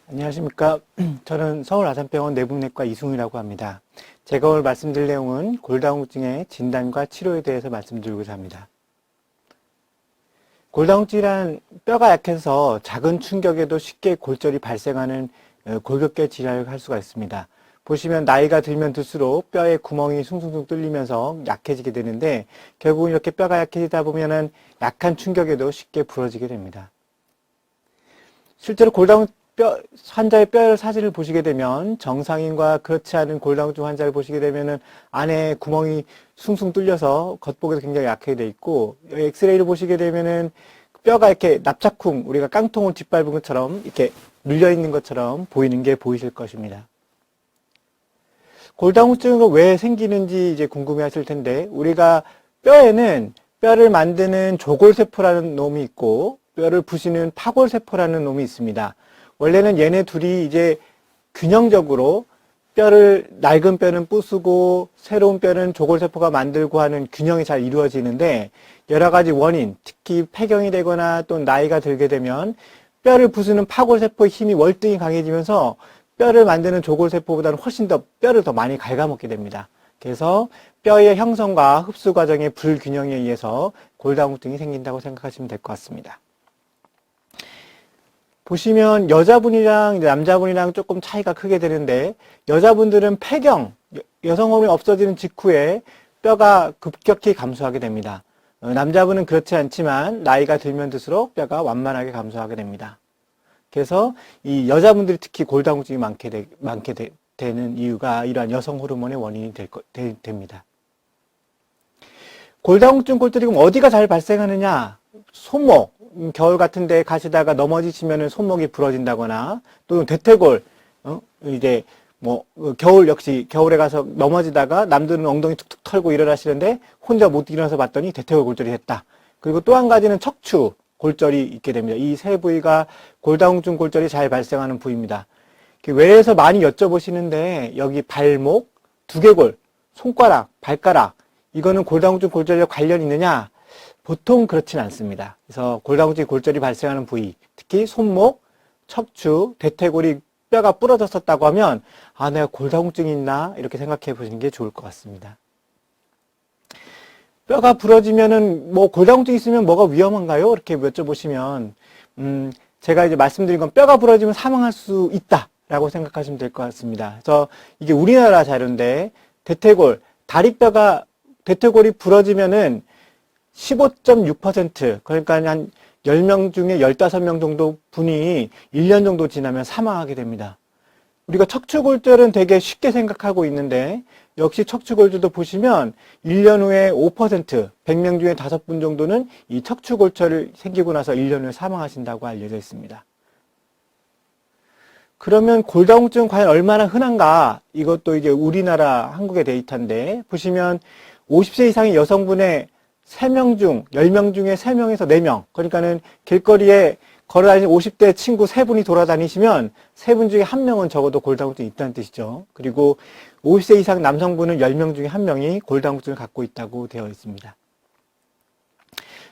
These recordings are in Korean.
안녕하십니까. 저는 서울아산병원 내분내과 이승훈이라고 합니다. 제가 오늘 말씀드릴 내용은 골다공증의 진단과 치료에 대해서 말씀드리고자 합니다. 골다공증이란 뼈가 약해서 작은 충격에도 쉽게 골절이 발생하는 골격계 질환을 할 수가 있습니다. 보시면 나이가 들면 들수록 뼈에 구멍이 숭숭숭 뚫리면서 약해지게 되는데 결국은 이렇게 뼈가 약해지다 보면은 약한 충격에도 쉽게 부러지게 됩니다. 실제로 골다공증 환자의 뼈 사진을 보시게 되면 정상인과 그렇지 않은 골다공증 환자를 보시게 되면은 안에 구멍이 숭숭 뚫려서 겉보기에도 굉장히 약하게 돼 있고, 엑스레이를 보시게 되면은 뼈가 이렇게 납작쿵, 우리가 깡통을 뒷밟은 것처럼 이렇게 눌려 있는 것처럼 보이는 게 보이실 것입니다. 골다공증은 왜 생기는지 이제 궁금해 하실 텐데, 우리가 뼈에는 뼈를 만드는 조골세포라는 놈이 있고 뼈를 부시는 파골세포라는 놈이 있습니다. 원래는 얘네 둘이 이제 균형적으로 낡은 뼈는 부수고 새로운 뼈는 조골세포가 만들고 하는 균형이 잘 이루어지는데, 여러 가지 원인, 특히 폐경이 되거나 또 나이가 들게 되면 뼈를 부수는 파골세포의 힘이 월등히 강해지면서 뼈를 만드는 조골세포보다는 훨씬 더 뼈를 더 많이 갉아먹게 됩니다. 그래서 뼈의 형성과 흡수 과정의 불균형에 의해서 골다공증이 생긴다고 생각하시면 될 것 같습니다. 보시면 여자분이랑 남자분이랑 조금 차이가 크게 되는데, 여자분들은 폐경, 여성 호르몬이 없어지는 직후에 뼈가 급격히 감소하게 됩니다. 남자분은 그렇지 않지만 나이가 들면 들수록 뼈가 완만하게 감소하게 됩니다. 그래서 이 여자분들이 특히 골다공증이 많게 되는 이유가 이러한 여성 호르몬의 원인이 됩니다. 골다공증 골절이 그럼 어디가 잘 발생하느냐? 손목, 겨울 같은 데 가시다가 넘어지시면 손목이 부러진다거나, 또는 대퇴골, 이제 겨울 역시 겨울에 가서 넘어지다가 남들은 엉덩이 툭툭 털고 일어나시는데 혼자 못 일어나서 봤더니 대퇴골 골절이 됐다. 그리고 또 한 가지는 척추 골절이 있게 됩니다. 이 세 부위가 골다공증 골절이 잘 발생하는 부위입니다. 외래에서 많이 여쭤보시는데, 여기 발목, 두개골, 손가락, 발가락, 이거는 골다공증 골절과 관련이 있느냐? 보통 그렇진 않습니다. 그래서 골다공증 골절이 발생하는 부위, 특히 손목, 척추, 대퇴골이 뼈가 부러졌었다고 하면 내가 골다공증이 있나? 이렇게 생각해 보시는 게 좋을 것 같습니다. 뼈가 부러지면은 골다공증이 있으면 뭐가 위험한가요? 이렇게 여쭤보시면 제가 이제 말씀드린 건 뼈가 부러지면 사망할 수 있다라고 생각하시면 될 것 같습니다. 그래서 이게 우리나라 자료인데, 대퇴골이 부러지면은 15.6%, 그러니까 한 10명 중에 15명 정도 분이 1년 정도 지나면 사망하게 됩니다. 우리가 척추골절은 되게 쉽게 생각하고 있는데, 역시 척추골절도 보시면 1년 후에 5%, 100명 중에 5분 정도는 이 척추골절이 생기고 나서 1년 후에 사망하신다고 알려져 있습니다. 그러면 골다공증은 과연 얼마나 흔한가? 이것도 이제 우리나라 한국의 데이터인데, 보시면 50세 이상의 여성분의 3명 중, 10명 중에 3명에서 4명. 그러니까는 길거리에 걸어다니는 50대 친구 3분이 돌아다니시면 3분 중에 1명은 적어도 골다공증이 있다는 뜻이죠. 그리고 50세 이상 남성분은 10명 중에 1명이 골다공증을 갖고 있다고 되어 있습니다.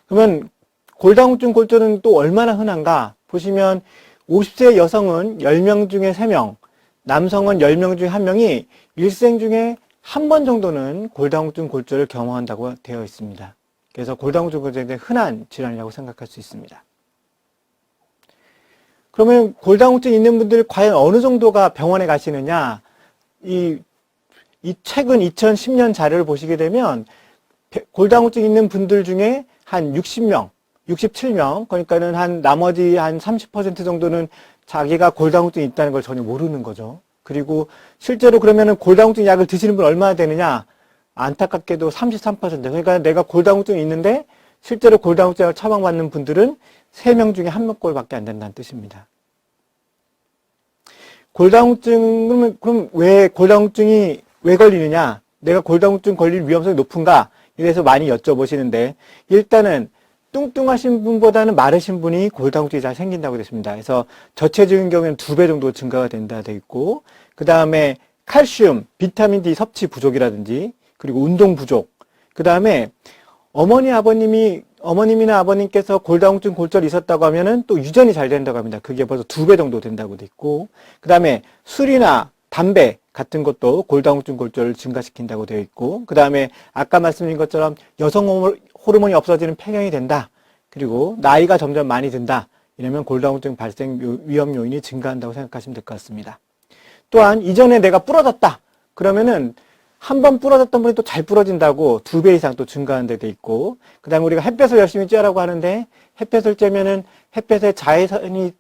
그러면 골다공증 골절은 또 얼마나 흔한가? 보시면 50세 여성은 10명 중에 3명, 남성은 10명 중에 1명이 일생 중에 한 번 정도는 골다공증 골절을 경험한다고 되어 있습니다. 그래서 골다공증 골절이 흔한 질환이라고 생각할 수 있습니다. 그러면 골다공증 있는 분들 과연 어느 정도가 병원에 가시느냐? 이 최근 2010년 자료를 보시게 되면 골다공증 있는 분들 중에 한 60명, 67명, 그러니까는 나머지 한 30% 정도는 자기가 골다공증이 있다는 걸 전혀 모르는 거죠. 그리고 실제로 그러면은 골다공증 약을 드시는 분 얼마나 되느냐? 안타깝게도 33%. 그러니까 내가 골다공증이 있는데 실제로 골다공증 약을 처방받는 분들은 3명 중에 1명꼴밖에 안 된다는 뜻입니다. 골다공증은 그럼 왜 골다공증이 왜 걸리느냐? 내가 골다공증 걸릴 위험성이 높은가? 이래서 많이 여쭤보시는데, 일단은 뚱뚱하신 분보다는 마르신 분이 골다공증이 잘 생긴다고 됐습니다. 그래서 저체중인 경우에는 2배 정도 증가가 된다 되어 있고, 그 다음에 칼슘, 비타민 D 섭취 부족이라든지, 그리고 운동 부족, 그 다음에 어머님이나 아버님께서 골다공증 골절이 있었다고 하면은 또 유전이 잘 된다고 합니다. 그게 벌써 2배 정도 된다고 돼 있고, 그 다음에 술이나 담배 같은 것도 골다공증 골절을 증가시킨다고 되어 있고, 그 다음에 아까 말씀드린 것처럼 여성 호르몬이 없어지는 폐경이 된다. 그리고 나이가 점점 많이 든다. 이러면 골다공증 발생 위험 요인이 증가한다고 생각하시면 될 것 같습니다. 또한 이전에 내가 부러졌다. 그러면은 한 번 부러졌던 분이 또 잘 부러진다고 2배 이상 또 증가하는 데 돼 있고, 그 다음에 우리가 햇볕을 열심히 쬐라고 하는데 햇볕을 쬐면은 햇볕에 자외선이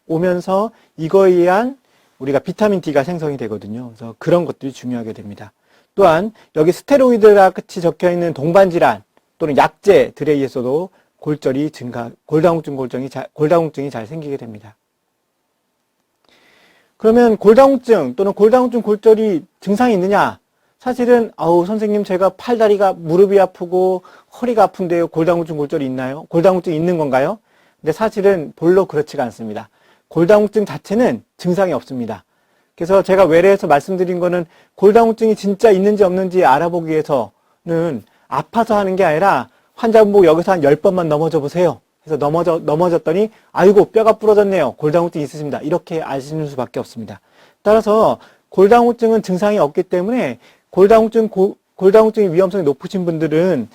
오면서 이거에 의한 우리가 비타민 D가 생성이 되거든요. 그래서 그런 것들이 중요하게 됩니다. 또한 여기 스테로이드가 같이 적혀 있는 동반질환 또는 약제들에 의해서도 골다공증이 잘 생기게 됩니다. 그러면 골다공증 또는 골다공증 골절이 증상이 있느냐? 사실은 선생님 제가 팔다리가 무릎이 아프고 허리가 아픈데요. 골다공증 골절이 있나요? 골다공증이 있는 건가요? 근데 사실은 별로 그렇지가 않습니다. 골다공증 자체는 증상이 없습니다. 그래서 제가 외래에서 말씀드린 거는 골다공증이 진짜 있는지 없는지 알아보기 위해서는 아파서 하는 게 아니라 환자분 보고 여기서 한 10번만 넘어져 보세요. 그래서 넘어졌더니 아이고 뼈가 부러졌네요. 골다공증이 있으십니다. 이렇게 아시는 수밖에 없습니다. 따라서 골다공증은 증상이 없기 때문에 골다공증의 위험성이 높으신 분들은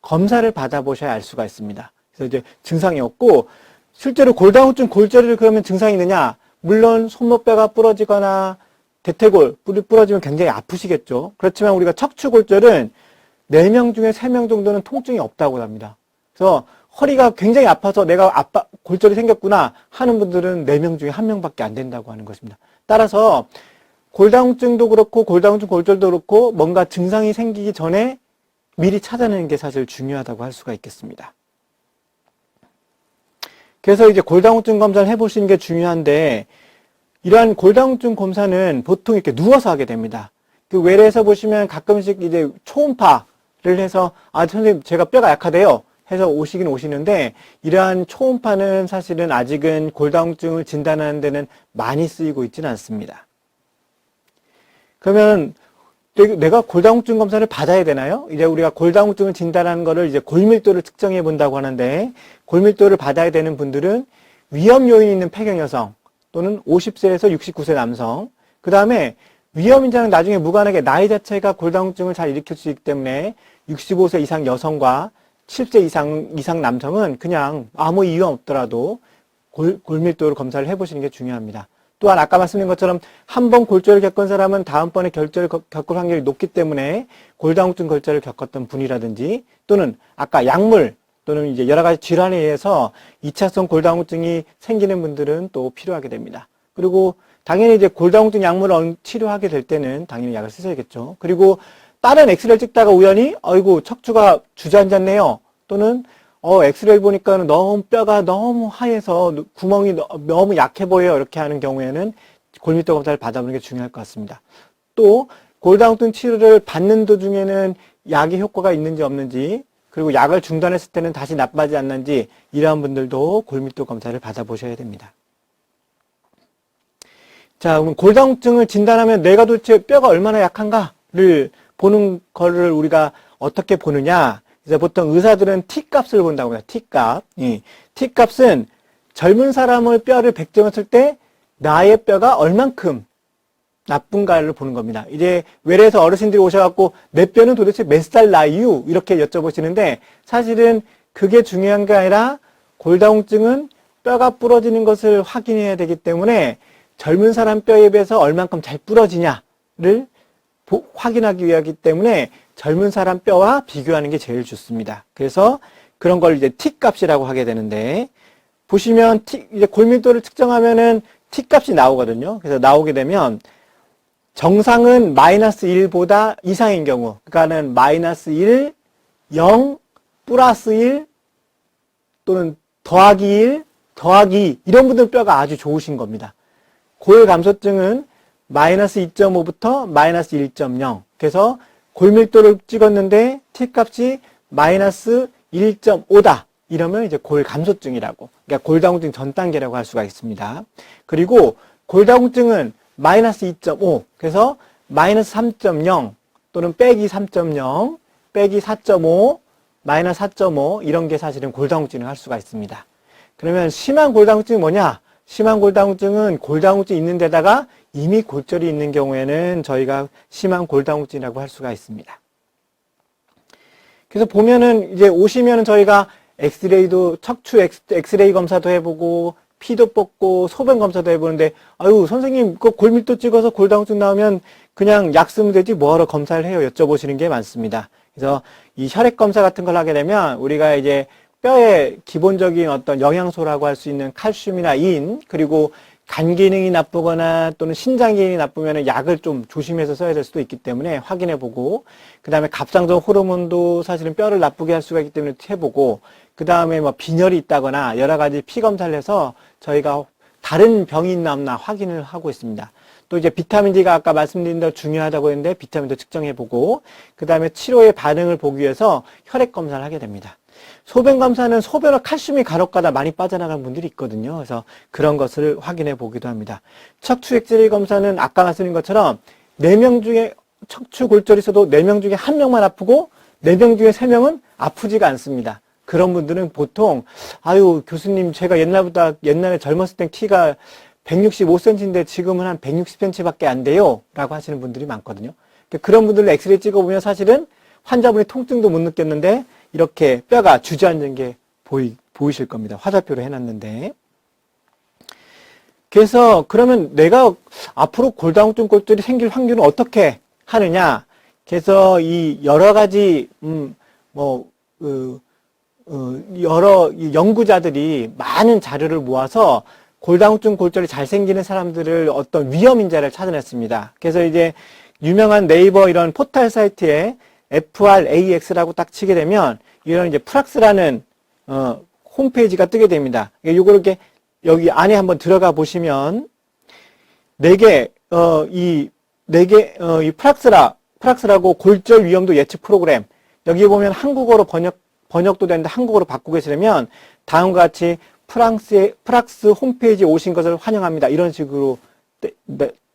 검사를 받아보셔야 알 수가 있습니다. 그래서 이제 증상이 없고, 실제로 골다공증 골절이 그러면 증상이 있느냐? 물론 손목뼈가 부러지거나 대퇴골 부러지면 굉장히 아프시겠죠. 그렇지만 우리가 척추골절은 4명 중에 3명 정도는 통증이 없다고 합니다. 그래서 허리가 굉장히 아파서 내가 골절이 생겼구나 하는 분들은 4명 중에 1명밖에 안 된다고 하는 것입니다. 따라서 골다공증도 그렇고 골다공증 골절도 그렇고 뭔가 증상이 생기기 전에 미리 찾아내는 게 사실 중요하다고 할 수가 있겠습니다. 그래서 이제 골다공증 검사를 해보시는 게 중요한데, 이러한 골다공증 검사는 보통 이렇게 누워서 하게 됩니다. 그 외래에서 보시면 가끔씩 이제 초음파를 해서 선생님 제가 뼈가 약하대요 해서 오시긴 오시는데, 이러한 초음파는 사실은 아직은 골다공증을 진단하는 데는 많이 쓰이고 있지는 않습니다. 그러면 내가 골다공증 검사를 받아야 되나요? 이제 우리가 골다공증을 진단하는 거를 이제 골밀도를 측정해 본다고 하는데, 골밀도를 받아야 되는 분들은 위험 요인이 있는 폐경 여성 또는 50세에서 69세 남성, 그 다음에 위험인자는 나중에 무관하게 나이 자체가 골다공증을 잘 일으킬 수 있기 때문에 65세 이상 여성과 70세 이상 남성은 그냥 아무 이유 없더라도 골밀도를 검사를 해보시는 게 중요합니다. 또한 아까 말씀드린 것처럼 한 번 골절을 겪은 사람은 다음번에 골절을 겪을 확률이 높기 때문에 골다공증 골절을 겪었던 분이라든지, 또는 아까 약물 또는 이제 여러 가지 질환에 의해서 2차성 골다공증이 생기는 분들은 또 필요하게 됩니다. 그리고 당연히 이제 골다공증 약물을 치료하게 될 때는 당연히 약을 쓰셔야겠죠. 그리고 다른 엑스레이를 찍다가 우연히 아이고 척추가 주저앉았네요. 또는 엑스레이 보니까 뼈가 너무 하얘서 구멍이 너무 약해 보여요. 이렇게 하는 경우에는 골밀도 검사를 받아보는 게 중요할 것 같습니다. 또 골다공증 치료를 받는 도중에는 약의 효과가 있는지 없는지, 그리고 약을 중단했을 때는 다시 나빠지지 않는지, 이러한 분들도 골밀도 검사를 받아보셔야 됩니다. 자, 그럼 골다공증을 진단하면 내가 도대체 뼈가 얼마나 약한가를 보는 거를 우리가 어떻게 보느냐? 그래서 보통 의사들은 T값을 본다고 합니다. T값. T값은 젊은 사람의 뼈를 100점 했을 때 나의 뼈가 얼만큼 나쁜가를 보는 겁니다. 이제 외래에서 어르신들이 오셔갖고 내 뼈는 도대체 몇 살 나이유? 이렇게 여쭤보시는데, 사실은 그게 중요한 게 아니라 골다공증은 뼈가 부러지는 것을 확인해야 되기 때문에 젊은 사람 뼈에 비해서 얼만큼 잘 부러지냐를 확인하기 위하기 때문에 젊은 사람 뼈와 비교하는 게 제일 좋습니다. 그래서 그런 걸 이제 T값이라고 하게 되는데, 보시면 이제 골밀도를 측정하면은 T값이 나오거든요. 그래서 나오게 되면 정상은 마이너스 1보다 이상인 경우, 그러니까는 마이너스 1, 0, 플러스 1 또는 더하기 1, 더하기 2, 이런 분들 뼈가 아주 좋으신 겁니다. 골감소증은 마이너스 2.5부터 마이너스 1.0. 그래서 골밀도를 찍었는데 T값이 마이너스 1.5다. 이러면 이제 골감소증이라고, 그러니까 골다공증 전 단계라고 할 수가 있습니다. 그리고 골다공증은 마이너스 2.5, 그래서 마이너스 3.0 또는 빼기 3.0, 빼기 4.5, 마이너스 4.5 이런 게 사실은 골다공증을 할 수가 있습니다. 그러면 심한 골다공증이 뭐냐? 심한 골다공증은 골다공증이 있는 데다가 이미 골절이 있는 경우에는 저희가 심한 골다공증이라고 할 수가 있습니다. 그래서 보면은 이제 오시면은 저희가 엑스레이도 척추 엑스레이 검사도 해보고 피도 뽑고 소변 검사도 해보는데 아유 선생님 그 골밀도 찍어서 골다공증 나오면 그냥 약 쓰면 되지 뭐하러 검사를 해요 여쭤보시는 게 많습니다. 그래서 이 혈액 검사 같은 걸 하게 되면 우리가 이제 뼈의 기본적인 어떤 영양소라고 할 수 있는 칼슘이나 인 그리고 간 기능이 나쁘거나 또는 신장 기능이 나쁘면 약을 좀 조심해서 써야 될 수도 있기 때문에 확인해보고 그 다음에 갑상선 호르몬도 사실은 뼈를 나쁘게 할 수가 있기 때문에 해보고 그 다음에 뭐 빈혈이 있다거나 여러 가지 피 검사를 해서 저희가 다른 병이 있나 없나 확인을 하고 있습니다. 또 이제 비타민 D가 아까 말씀드린 대로 중요하다고 했는데 비타민도 측정해보고 그 다음에 치료의 반응을 보기 위해서 혈액 검사를 하게 됩니다. 소변 검사는 소변을 칼슘이 간혹가다 많이 빠져나가는 분들이 있거든요. 그래서 그런 것을 확인해 보기도 합니다. 척추 엑스레이 검사는 아까 말씀드린 것처럼 4명 중에 척추 골절이 있어도 4명 중에 1명만 아프고 4명 중에 3명은 아프지가 않습니다. 그런 분들은 보통 아유 교수님 제가 옛날에 젊었을 땐 키가 165cm인데 지금은 한 160cm밖에 안 돼요 라고 하시는 분들이 많거든요. 그런 분들 엑스레이 찍어보면 사실은 환자분이 통증도 못 느꼈는데 이렇게 뼈가 주저앉은 게 보이실 겁니다. 화살표로 해놨는데. 그래서 그러면 내가 앞으로 골다공증 골절이 생길 확률은 어떻게 하느냐? 그래서 이 여러 가지 여러 연구자들이 많은 자료를 모아서 골다공증 골절이 잘 생기는 사람들을 어떤 위험 인자를 찾아냈습니다. 그래서 이제 유명한 네이버 이런 포털 사이트에 FRAX라고 딱 치게 되면 이런 이제 프락스라는 홈페이지가 뜨게 됩니다. 요거 이렇게 여기 안에 한번 들어가 보시면 이 프락스라고 골절 위험도 예측 프로그램 여기 보면 한국어로 번역도 되는데 한국어로 바꾸고 계시려면 다음과 같이 프락스 홈페이지에 오신 것을 환영합니다. 이런 식으로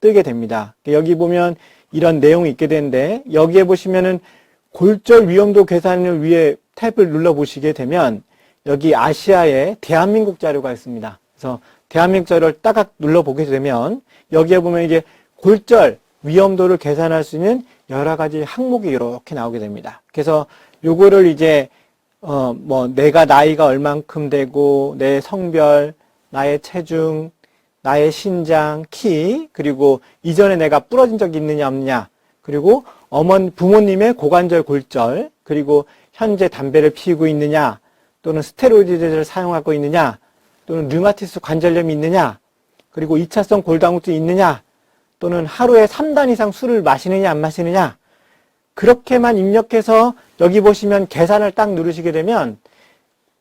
뜨게 됩니다. 여기 보면 이런 내용이 있게 되는데 여기에 보시면은 골절 위험도 계산을 위해 탭을 눌러보시게 되면 여기 아시아의 대한민국 자료가 있습니다. 그래서 대한민국 자료를 따각 눌러보게 되면 여기에 보면 이제 골절 위험도를 계산할 수 있는 여러 가지 항목이 이렇게 나오게 됩니다. 그래서 요거를 이제 내가 나이가 얼만큼 되고 내 성별, 나의 체중, 나의 신장, 키, 그리고 이전에 내가 부러진 적이 있느냐 없느냐, 그리고 부모님의 고관절 골절, 그리고 현재 담배를 피우고 있느냐, 또는 스테로이드를 사용하고 있느냐, 또는 류마티스 관절염이 있느냐, 그리고 2차성 골다공증이 있느냐, 또는 하루에 3단 이상 술을 마시느냐 안 마시느냐, 그렇게만 입력해서 여기 보시면 계산을 딱 누르시게 되면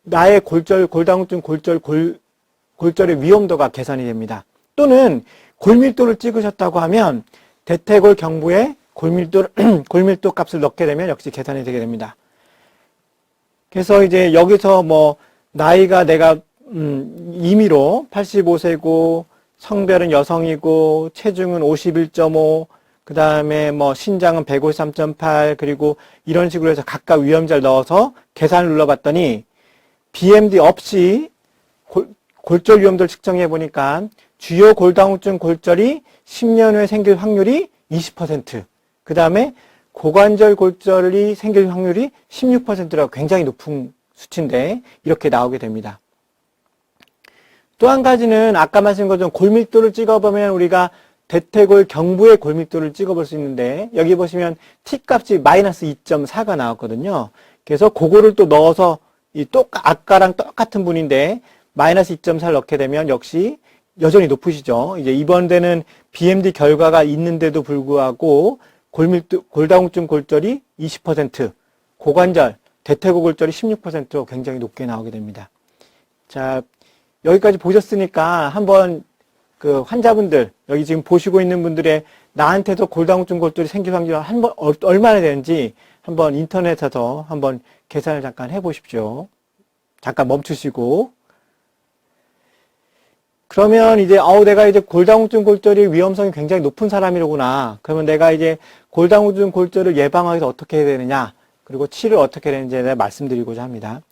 나의 골다공증 골절의 위험도가 계산이 됩니다. 또는 골밀도를 찍으셨다고 하면 대퇴골 경부에 골밀도 값을 넣게 되면 역시 계산이 되게 됩니다. 그래서 이제 여기서 나이가 내가 임의로 85세고 성별은 여성이고 체중은 51.5 그 다음에 신장은 153.8 그리고 이런 식으로 해서 각각 위험자를 넣어서 계산을 눌러봤더니 BMD 없이 골절 위험도를 측정해 보니까 주요 골다공증 골절이 10년 후에 생길 확률이 20%, 그 다음에 고관절 골절이 생길 확률이 16%라고 굉장히 높은 수치인데 이렇게 나오게 됩니다. 또 한 가지는 아까 말씀드린 것처럼 골밀도를 찍어보면 우리가 대퇴골 경부의 골밀도를 찍어볼 수 있는데 여기 보시면 T값이 마이너스 2.4가 나왔거든요. 그래서 그거를 또 넣어서 아까랑 똑같은 분인데 마이너스 2.4를 넣게 되면 역시 여전히 높으시죠. 이제 이번 데는 BMD 결과가 있는데도 불구하고 골다공증 골절이 20%, 고관절, 대퇴골 골절이 16%로 굉장히 높게 나오게 됩니다. 자, 여기까지 보셨으니까 한번 그 환자분들, 여기 지금 보시고 있는 분들의 나한테도 골다공증 골절이 생길 확률이 얼마나 되는지 한번 인터넷에서 한번 계산을 잠깐 해보십시오. 잠깐 멈추시고. 그러면 이제 내가 이제 골다공증 골절이 위험성이 굉장히 높은 사람이로구나. 그러면 내가 이제 골다공증 골절을 예방하기 위해서 어떻게 해야 되느냐? 그리고 치료를 어떻게 되는지에 대해 말씀드리고자 합니다.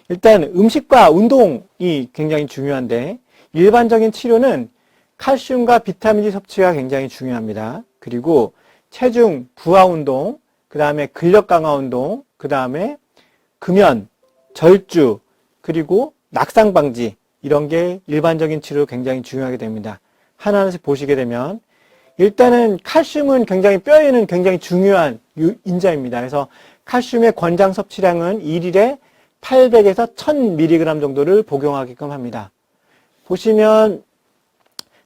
일단 음식과 운동이 굉장히 중요한데 일반적인 치료는 칼슘과 비타민 D 섭취가 굉장히 중요합니다. 그리고 체중 부하 운동, 그 다음에 근력 강화 운동, 그 다음에 금연, 절주, 그리고 낙상 방지 이런 게 일반적인 치료로 굉장히 중요하게 됩니다. 하나하나씩 보시게 되면 일단은 칼슘은 굉장히 뼈에는 굉장히 중요한 인자입니다. 그래서 칼슘의 권장 섭취량은 1일에 800에서 1000mg 정도를 복용하게끔 합니다. 보시면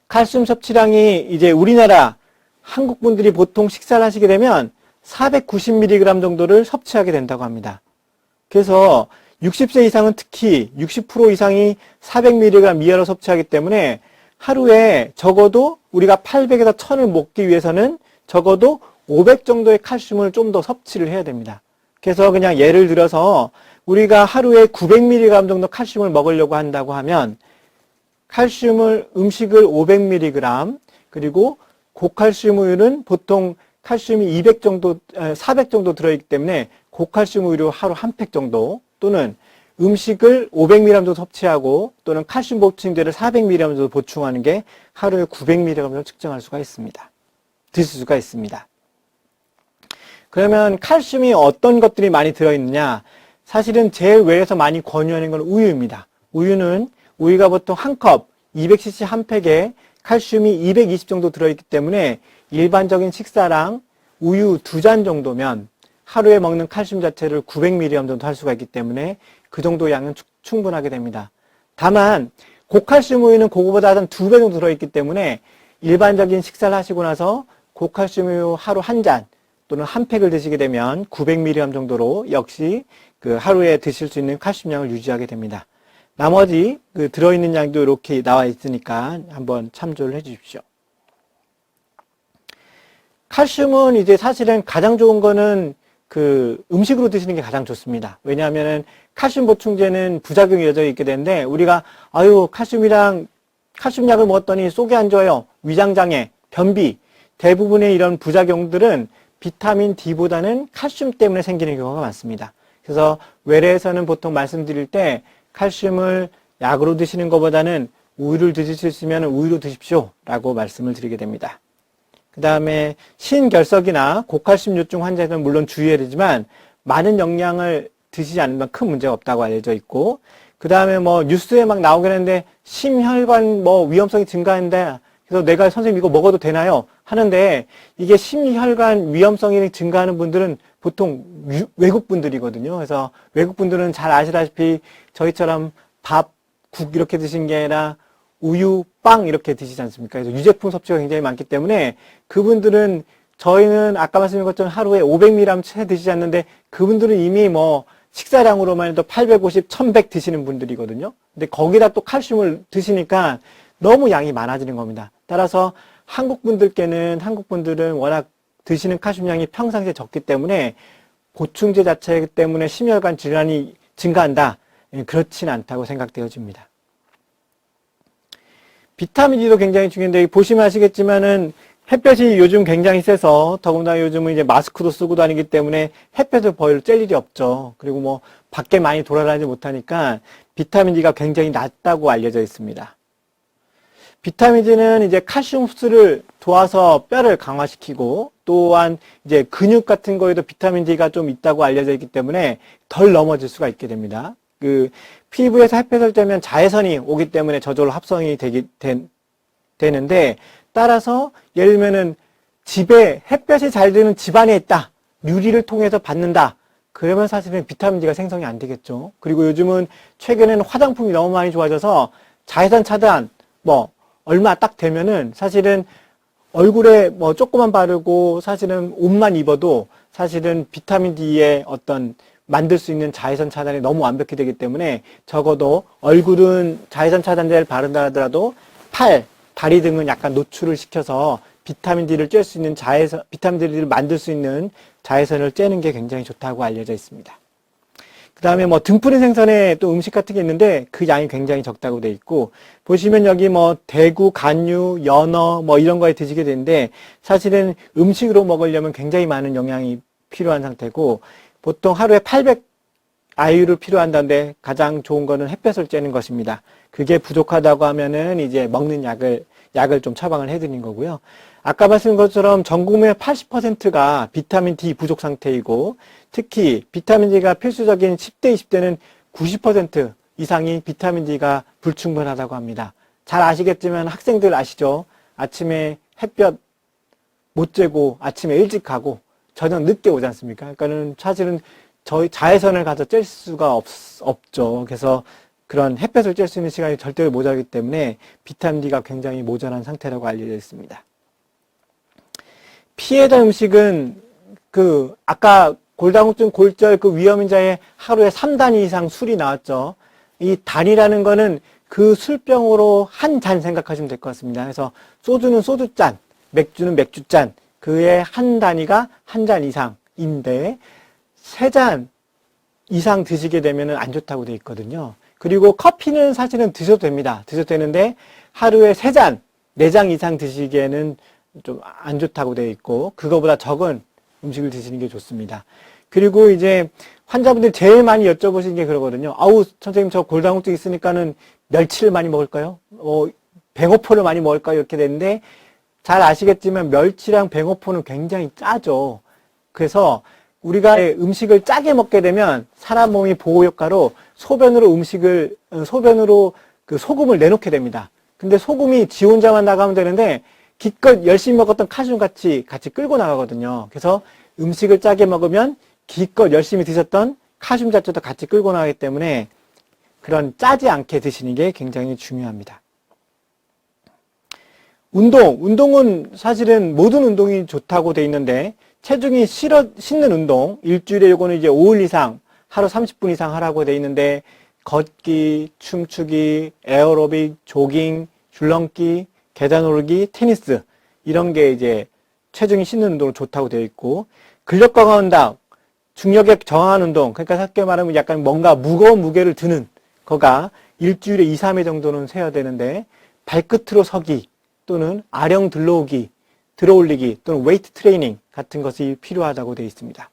칼슘 섭취량이 이제 우리나라 한국 분들이 보통 식사를 하시게 되면 490mg 정도를 섭취하게 된다고 합니다. 그래서 60세 이상은 특히 60% 이상이 400mg 이하로 섭취하기 때문에 하루에 적어도 우리가 800에서 1000을 먹기 위해서는 적어도 500 정도의 칼슘을 좀 더 섭취를 해야 됩니다. 그래서 그냥 예를 들어서 우리가 하루에 900mg 정도 칼슘을 먹으려고 한다고 하면 음식을 500mg 그리고 고칼슘 우유는 보통 칼슘이 400 정도 들어있기 때문에 고칼슘 우유로 하루 한 팩 정도 또는 음식을 500mg 정도 섭취하고 또는 칼슘 보충제를 400mg 정도 보충하는 게 하루에 900mg 정도 측정할 수가 있습니다. 드실 수가 있습니다. 그러면 칼슘이 어떤 것들이 많이 들어있느냐? 사실은 제일 외에서 많이 권유하는 건 우유입니다. 우유가 보통 한 컵, 200cc 한 팩에 칼슘이 220 정도 들어있기 때문에 일반적인 식사랑 우유 2잔 정도면 하루에 먹는 칼슘 자체를 900mg 정도 할 수가 있기 때문에 그 정도 양은 충분하게 됩니다. 다만 고칼슘 우유는 그거보다 한 2배 정도 들어있기 때문에 일반적인 식사를 하시고 나서 고칼슘 우유 하루 한 잔 또는 한 팩을 드시게 되면 900mg 정도로 역시 그 하루에 드실 수 있는 칼슘량을 유지하게 됩니다. 나머지 그 들어있는 양도 이렇게 나와 있으니까 한번 참조를 해 주십시오. 칼슘은 이제 사실은 가장 좋은 거는 그 음식으로 드시는 게 가장 좋습니다. 왜냐하면은 칼슘 보충제는 부작용이 이어져 있게 되는데 우리가 칼슘약을 먹었더니 속이 안 좋아요. 위장장애, 변비 대부분의 이런 부작용들은 비타민 D보다는 칼슘 때문에 생기는 경우가 많습니다. 그래서 외래에서는 보통 말씀드릴 때 칼슘을 약으로 드시는 것보다는 우유를 드실 수 있으면 우유로 드십시오 라고 말씀을 드리게 됩니다. 그 다음에 신결석이나 고칼슘 요증 환자들은 물론 주의해야 되지만 많은 영양을 드시지 않으면 큰 문제가 없다고 알려져 있고 그 다음에 뉴스에 막 나오긴 하는데 심혈관 위험성이 증가한다. 그래서 내가 선생님 이거 먹어도 되나요? 하는데 이게 심혈관 위험성이 증가하는 분들은 보통 외국 분들이거든요. 그래서 외국 분들은 잘 아시다시피 저희처럼 밥, 국 이렇게 드신 게 아니라 우유, 빵 이렇게 드시지 않습니까? 그래서 유제품 섭취가 굉장히 많기 때문에 그분들은 저희는 아까 말씀드린 것처럼 하루에 500mg 채 드시지 않는데 그분들은 이미 식사량으로만 해도 850, 1100 드시는 분들이거든요. 근데 거기다 또 칼슘을 드시니까 너무 양이 많아지는 겁니다. 따라서 한국 분들은 워낙 드시는 칼슘량이 평상시에 적기 때문에 보충제 자체 때문에 심혈관 질환이 증가한다. 그렇진 않다고 생각되어집니다. 비타민 D도 굉장히 중요한데 보시면 아시겠지만은 햇볕이 요즘 굉장히 세서 더군다나 요즘은 이제 마스크도 쓰고 다니기 때문에 햇볕을 별로 쬐 일이 없죠. 그리고 밖에 많이 돌아다니지 못하니까 비타민 D가 굉장히 낮다고 알려져 있습니다. 비타민 D는 이제 칼슘 흡수를 도와서 뼈를 강화시키고 또한 이제 근육 같은 거에도 비타민 D가 좀 있다고 알려져 있기 때문에 덜 넘어질 수가 있게 됩니다. 피부에서 햇볕을 쬐면 자외선이 오기 때문에 저절로 합성이 되는데 따라서 예를 들면은 집에 햇볕이 잘 드는 집안에 있다. 유리를 통해서 받는다. 그러면 사실은 비타민 D가 생성이 안 되겠죠. 그리고 요즘은 최근에는 화장품이 너무 많이 좋아져서 자외선 차단 얼마 딱 되면은 사실은 얼굴에 조금만 바르고 사실은 옷만 입어도 사실은 비타민 D의 어떤 만들 수 있는 자외선 차단이 너무 완벽히 되기 때문에 적어도 얼굴은 자외선 차단제를 바른다 하더라도 팔, 다리 등은 약간 노출을 시켜서 비타민 D를 쬐 수 있는 비타민 D를 만들 수 있는 자외선을 쬐는 게 굉장히 좋다고 알려져 있습니다. 그 다음에 등푸른 생선에 또 음식 같은 게 있는데 그 양이 굉장히 적다고 돼 있고 보시면 여기 대구, 간유, 연어 이런 거에 드시게 되는데 사실은 음식으로 먹으려면 굉장히 많은 영양이 필요한 상태고 보통 하루에 800 IU를 필요한다는데 가장 좋은 거는 햇볕을 쬐는 것입니다. 그게 부족하다고 하면은 이제 먹는 약을 좀 처방을 해드린 거고요. 아까 말씀드린 것처럼 전 국민의 80%가 비타민 D 부족 상태이고, 특히 비타민 D가 필수적인 10대, 20대는 90% 이상이 비타민 D가 불충분하다고 합니다. 잘 아시겠지만 학생들 아시죠? 아침에 햇볕 못 쬐고 아침에 일찍 가고 저녁 늦게 오지 않습니까? 그러니까는 사실은 저희 자외선을 가서 쬐 수가 없죠. 그래서 그런 햇볕을 쬐 수 있는 시간이 절대로 모자라기 때문에 비타민 D가 굉장히 모자란 상태라고 알려져 있습니다. 피해자 음식은 아까 골다공증 골절 위험인자의 하루에 3단 이상 술이 나왔죠. 이 단이라는 거는 그 술병으로 한 잔 생각하시면 될 것 같습니다. 그래서 소주는 소주잔, 맥주는 맥주잔, 그의 한 단위가 한 잔 이상인데 3잔 이상 드시게 되면 안 좋다고 되어 있거든요. 그리고 커피는 사실은 드셔도 됩니다. 드셔도 되는데 하루에 3잔, 4잔 이상 드시기에는 좀 안 좋다고 되어 있고, 그거보다 적은 음식을 드시는 게 좋습니다. 그리고 이제 환자분들이 제일 많이 여쭤보시는 게 그러거든요. 아우, 선생님, 저 골다공증 있으니까는 멸치를 많이 먹을까요? 뱅어포를 많이 먹을까요? 이렇게 되는데, 잘 아시겠지만 멸치랑 뱅어포는 굉장히 짜죠. 그래서 우리가 음식을 짜게 먹게 되면 사람 몸이 보호 효과로 소변으로 그 소금을 내놓게 됩니다. 근데 소금이 지 혼자만 나가면 되는데 기껏 열심히 먹었던 칼슘 같이 끌고 나가거든요. 그래서 음식을 짜게 먹으면 기껏 열심히 드셨던 칼슘 자체도 같이 끌고 나가기 때문에 그런 짜지 않게 드시는 게 굉장히 중요합니다. 운동은 사실은 모든 운동이 좋다고 돼 있는데 체중이 싣는 운동, 일주일에 요거는 이제 5일 이상, 하루 30분 이상 하라고 돼 있는데 걷기, 춤추기, 에어로빅, 조깅, 줄넘기, 계단 오르기, 테니스 이런 게 이제 체중이 싣는 운동으로 좋다고 되어 있고, 근력 강화 운동, 중력에 저항한 운동, 그러니까 쉽게 말하면 약간 뭔가 무거운 무게를 드는 거가 일주일에 2, 3회 정도는 세야 되는데 발끝으로 서기 또는 아령 들어올리기 또는 웨이트 트레이닝 같은 것이 필요하다고 되어 있습니다.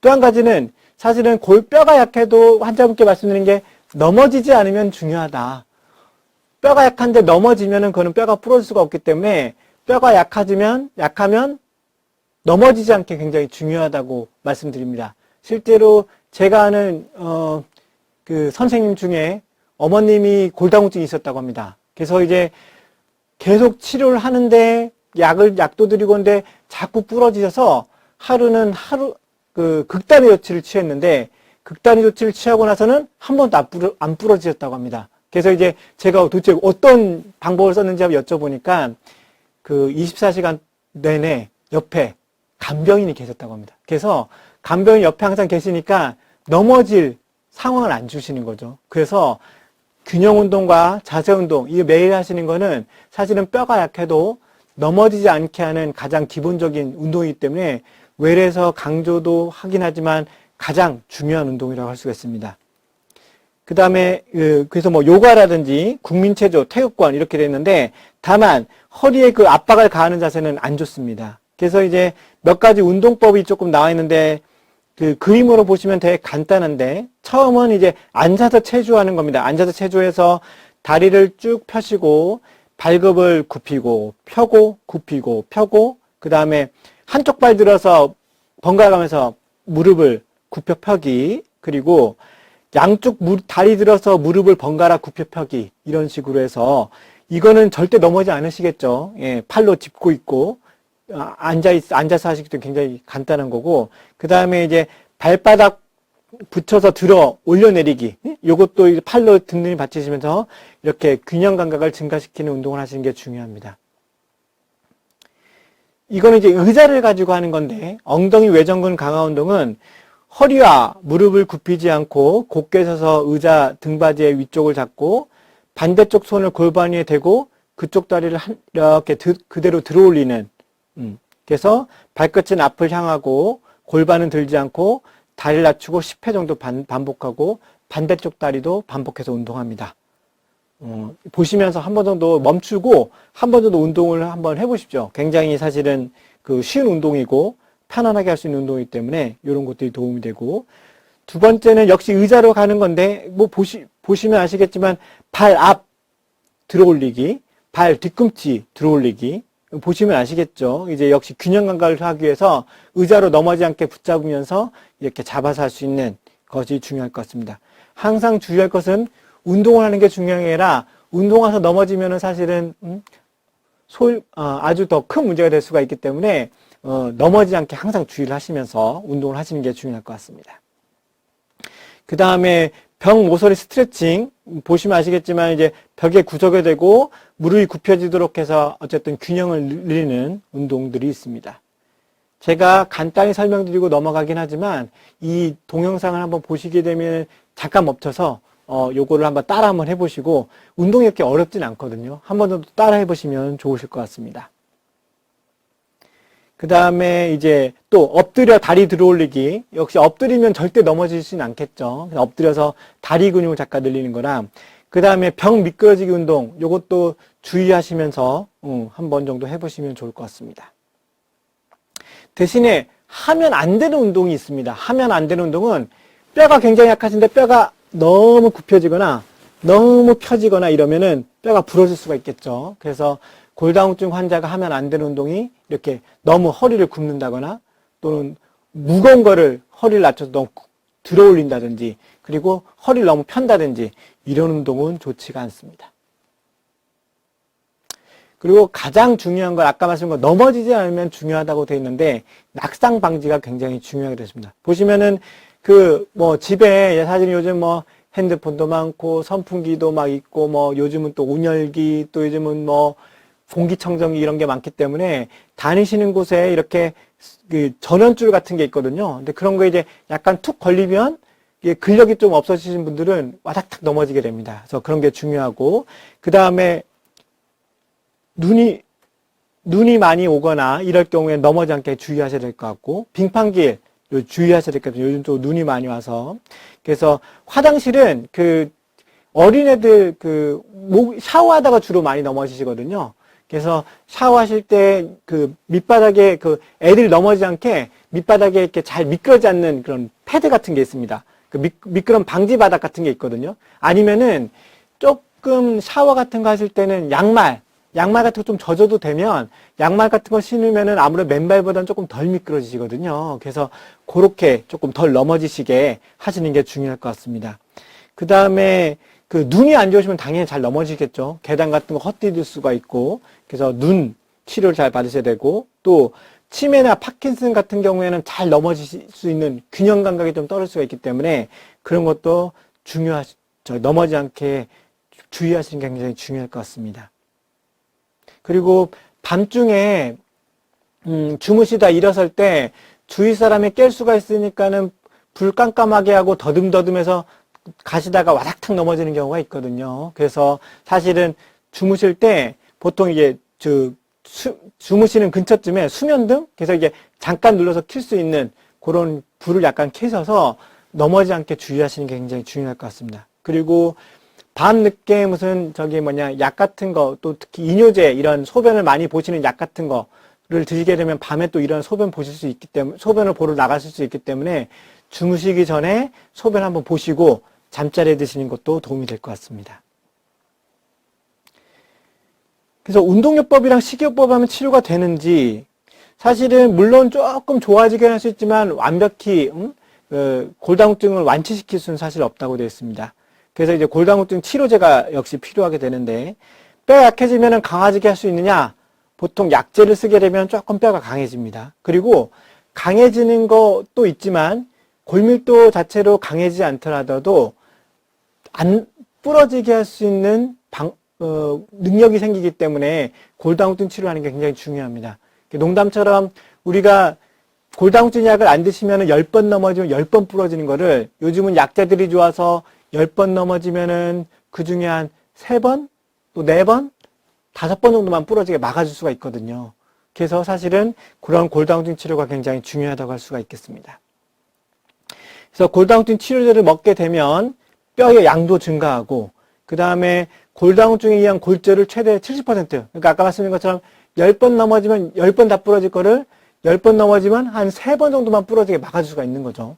또 한 가지는 사실은 뼈가 약해도 환자분께 말씀드린 게 넘어지지 않으면 중요하다. 뼈가 약한데 넘어지면은 그거는 뼈가 부러질 수가 없기 때문에 뼈가 약하면 넘어지지 않게 굉장히 중요하다고 말씀드립니다. 실제로 제가 아는 그 선생님 중에 어머님이 골다공증이 있었다고 합니다. 그래서 이제 계속 치료를 하는데 약도 드리고 있는데 자꾸 부러지셔서 극단의 조치를 취했는데 극단의 조치를 취하고 나서는 한 번도 안 부러지셨다고 합니다. 그래서 이제 제가 도대체 어떤 방법을 썼는지 한번 여쭤보니까 24시간 내내 옆에 간병인이 계셨다고 합니다. 그래서 간병인 옆에 항상 계시니까 넘어질 상황을 안 주시는 거죠. 그래서 균형 운동과 자세 운동, 이거 매일 하시는 거는 사실은 뼈가 약해도 넘어지지 않게 하는 가장 기본적인 운동이기 때문에 외래에서 강조도 하긴 하지만 가장 중요한 운동이라고 할 수가 있습니다. 그 다음에 그래서 요가라든지 국민체조, 태극권 이렇게 됐는데 다만 허리에 압박을 가하는 자세는 안 좋습니다. 그래서 이제 몇 가지 운동법이 조금 나와 있는데 그림으로 보시면 되게 간단한데 처음은 이제 앉아서 체조하는 겁니다. 앉아서 체조해서 다리를 쭉 펴시고 발굽을 굽히고 펴고 굽히고 펴고 그 다음에 한쪽 발 들어서 번갈아 가면서 무릎을 굽혀 펴기, 그리고 양쪽 다리 들어서 무릎을 번갈아 굽혀 펴기, 이런 식으로 해서 이거는 절대 넘어지지 않으시겠죠. 예, 팔로 짚고 있고 앉아서 하시기 때문에 굉장히 간단한 거고, 그 다음에 이제 발바닥 붙여서 들어 올려내리기, 요것도 팔로 든든히 받치시면서 이렇게 균형 감각을 증가시키는 운동을 하시는 게 중요합니다. 이거는 이제 의자를 가지고 하는 건데, 엉덩이 외전근 강화 운동은 허리와 무릎을 굽히지 않고 곧게 서서 의자 등받이의 위쪽을 잡고 반대쪽 손을 골반 위에 대고 그쪽 다리를 이렇게 그대로 들어 올리는, 그래서 발끝은 앞을 향하고 골반은 들지 않고 다리를 낮추고 10회 정도 반복하고 반대쪽 다리도 반복해서 운동합니다. 보시면서 한 번 정도 멈추고 한 번 정도 운동을 한번 해보십시오. 굉장히 사실은 쉬운 운동이고 편안하게 할 수 있는 운동이기 때문에 이런 것들이 도움이 되고, 두 번째는 역시 의자로 가는 건데, 뭐 보시면 아시겠지만 발 앞 들어올리기, 발 뒤꿈치 들어올리기, 보시면 아시겠죠? 이제 역시 균형 감각을 하기 위해서 의자로 넘어지지 않게 붙잡으면서 이렇게 잡아서 할 수 있는 것이 중요할 것 같습니다. 항상 주의할 것은 운동을 하는 게 중요한 게 아니라 운동해서 넘어지면은 사실은 아주 더 큰 문제가 될 수가 있기 때문에 넘어지지 않게 항상 주의를 하시면서 운동을 하시는 게 중요할 것 같습니다. 그 다음에 벽 모서리 스트레칭 보시면 아시겠지만 이제 벽에 구조가 되고 무릎이 굽혀지도록 해서 어쨌든 균형을 늘리는 운동들이 있습니다. 제가 간단히 설명드리고 넘어가긴 하지만 이 동영상을 한번 보시게 되면 잠깐 멈춰서 요거를 한번 따라 한번 해보시고, 운동이 이렇게 어렵진 않거든요. 한 번 더 따라 해보시면 좋으실 것 같습니다. 그 다음에 이제 또 엎드려 다리 들어올리기. 역시 엎드리면 절대 넘어지진 않겠죠. 엎드려서 다리 근육을 잠깐 늘리는 거랑, 그 다음에 벽 미끄러지기 운동, 요것도 주의하시면서 한 번 정도 해보시면 좋을 것 같습니다. 대신에 하면 안 되는 운동이 있습니다. 하면 안 되는 운동은 뼈가 굉장히 약하신데 뼈가 너무 굽혀지거나 너무 펴지거나 이러면은 뼈가 부러질 수가 있겠죠. 그래서 골다공증 환자가 하면 안 되는 운동이 이렇게 너무 허리를 굽는다거나 또는 무거운 거를 허리를 낮춰서 너무 들어 올린다든지, 그리고 허리를 너무 편다든지 이런 운동은 좋지가 않습니다. 그리고 가장 중요한 건 아까 말씀드린 거 넘어지지 않으면 중요하다고 되어 있는데 낙상 방지가 굉장히 중요하게 됐습니다. 보시면은 집에 사실 요즘 핸드폰도 많고 선풍기도 막 있고 요즘은 또 온열기, 또 요즘은 공기청정기 이런 게 많기 때문에 다니시는 곳에 이렇게 전원줄 같은 게 있거든요. 근데 그런 거 이제 약간 툭 걸리면 근력이 좀 없어지신 분들은 와닥탁 넘어지게 됩니다. 그래서 그런 게 중요하고, 그 다음에 눈이 많이 오거나 이럴 경우에 넘어지지 않게 주의하셔야 될 것 같고, 빙판길 주의하셔야 될 것 같아요. 요즘 또 눈이 많이 와서. 그래서 화장실은 어린애들 샤워하다가 주로 많이 넘어지시거든요. 그래서 샤워하실 때 밑바닥에 애들이 넘어지지 않게 밑바닥에 이렇게 잘 미끄러지 않는 그런 패드 같은 게 있습니다. 미끄럼 방지 바닥 같은 게 있거든요. 아니면은 조금 샤워 같은 거 하실 때는 양말 같은 거 좀 젖어도 되면 양말 같은 거 신으면은 아무래도 맨발보다는 조금 덜 미끄러지거든요. 그래서 그렇게 조금 덜 넘어지시게 하시는 게 중요할 것 같습니다. 그 다음에 눈이 안 좋으시면 당연히 잘 넘어지겠죠. 계단 같은 거 헛디딜 수가 있고, 그래서 눈 치료를 잘 받으셔야 되고, 또 치매나 파킨슨 같은 경우에는 잘 넘어질 수 있는 균형 감각이 좀 떨어질 수가 있기 때문에 그런 것도 넘어지지 않게 주의하시는 게 굉장히 중요할 것 같습니다. 그리고 밤중에 주무시다 일어설 때 주위 사람이 깰 수가 있으니까는 불 깜깜하게 하고 더듬더듬해서 가시다가 와락탁 넘어지는 경우가 있거든요. 그래서 사실은 주무실 때 보통 이게 주무시는 근처쯤에 수면등, 그래서 이게 잠깐 눌러서 켤 수 있는 그런 불을 약간 켜셔서 넘어지지 않게 주의하시는 게 굉장히 중요할 것 같습니다. 그리고 밤늦게 무슨 약 같은 거, 또 특히 이뇨제, 이런 소변을 많이 보시는 약 같은 거를 드시게 되면 밤에 또 이런 소변 보실 수 있기 때문에, 소변을 보러 나가실 수 있기 때문에 주무시기 전에 소변 한번 보시고 잠자리에 드시는 것도 도움이 될 것 같습니다. 그래서 운동요법이랑 식이요법 하면 치료가 되는지, 사실은 물론 조금 좋아지긴 할 수 있지만 완벽히 골다공증을 완치시킬 수는 사실 없다고 되어 있습니다. 그래서 이제 골다공증 치료제가 역시 필요하게 되는데, 뼈가 약해지면 강아지게 할 수 있느냐? 보통 약제를 쓰게 되면 조금 뼈가 강해집니다. 그리고 강해지는 것도 있지만 골밀도 자체로 강해지지 않더라도 안 부러지게 할 수 있는 능력이 생기기 때문에 골다공증 치료하는 게 굉장히 중요합니다. 농담처럼 우리가 골다공증 약을 안 드시면 10번 넘어지면 10번 부러지는 거를, 요즘은 약제들이 좋아서 10번 넘어지면은 그 중에 한 3번, 또 4번, 5번 정도만 부러지게 막아줄 수가 있거든요. 그래서 사실은 그런 골다공증 치료가 굉장히 중요하다고 할 수가 있겠습니다. 그래서 골다공증 치료제를 먹게 되면 뼈의 양도 증가하고, 그 다음에 골다공증에 의한 골절을 최대 70%, 그러니까 아까 말씀드린 것처럼 10번 넘어지면 10번 다 부러질 거를 10번 넘어지면 한 3번 정도만 부러지게 막아줄 수가 있는 거죠.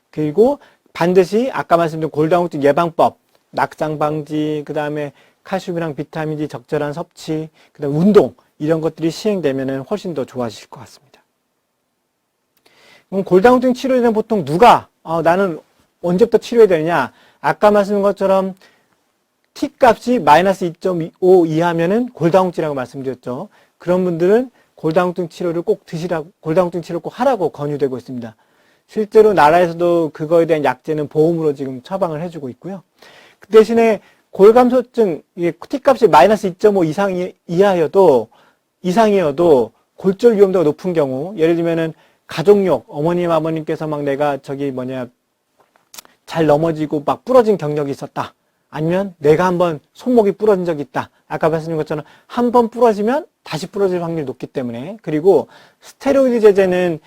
그리고 반드시 아까 말씀드린 골다공증 예방법, 낙상 방지, 그 다음에 칼슘이랑 비타민 D 적절한 섭취, 그 다음에 운동, 이런 것들이 시행되면 훨씬 더 좋아지실 것 같습니다. 그럼 골다공증 치료에는 보통 누가, 나는 언제부터 치료해야 되느냐? 아까 말씀드린 것처럼 T값이 마이너스 2.5 이하면은 골다공증이라고 말씀드렸죠. 그런 분들은 골다공증 치료를 꼭 드시라고, 골다공증 치료를 꼭 하라고 권유되고 있습니다. 실제로 나라에서도 그거에 대한 약제는 보험으로 지금 처방을 해주고 있고요. 그 대신에 골감소증, T값이 마이너스 2.5 이상이어도 골절 위험도가 높은 경우, 예를 들면은 가족력, 어머님, 아버님께서 막 내가 잘 넘어지고 막 부러진 경력이 있었다. 아니면 내가 한번 손목이 부러진 적이 있다. 아까 말씀드린 것처럼 한 번 부러지면 다시 부러질 확률이 높기 때문에. 그리고 스테로이드 제제는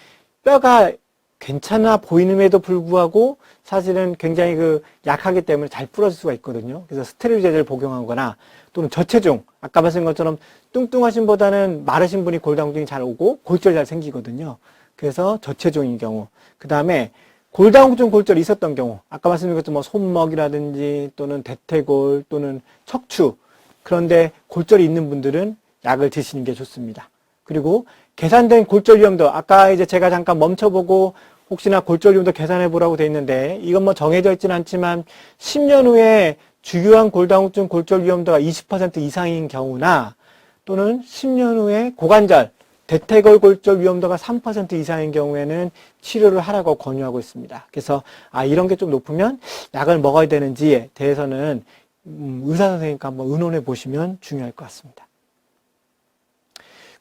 뼈가 괜찮아 보이는에도 불구하고 사실은 굉장히 약하기 때문에 잘 부러질 수가 있거든요. 그래서 스테로이드 제제를 복용하거나 또는 저체중, 아까 말씀드린 것처럼 뚱뚱하신 보다는 마르신 분이 골다공증이 잘 오고 골절이 잘 생기거든요. 그래서 저체중인 경우. 그 다음에 골다공증 골절이 있었던 경우, 아까 말씀드린 것처럼 손목이라든지 또는 대퇴골 또는 척추, 그런데 골절이 있는 분들은 약을 드시는 게 좋습니다. 그리고 계산된 골절 위험도, 아까 이제 제가 잠깐 멈춰보고 혹시나 골절 위험도 계산해 보라고 돼 있는데, 이건 뭐 정해져 있지는 않지만 10년 후에 주요한 골다공증 골절 위험도가 20% 이상인 경우나 또는 10년 후에 고관절, 대퇴골 골절 위험도가 3% 이상인 경우에는 치료를 하라고 권유하고 있습니다. 그래서 이런 게 좀 높으면 약을 먹어야 되는지에 대해서는 의사 선생님과 한번 의논해 보시면 중요할 것 같습니다.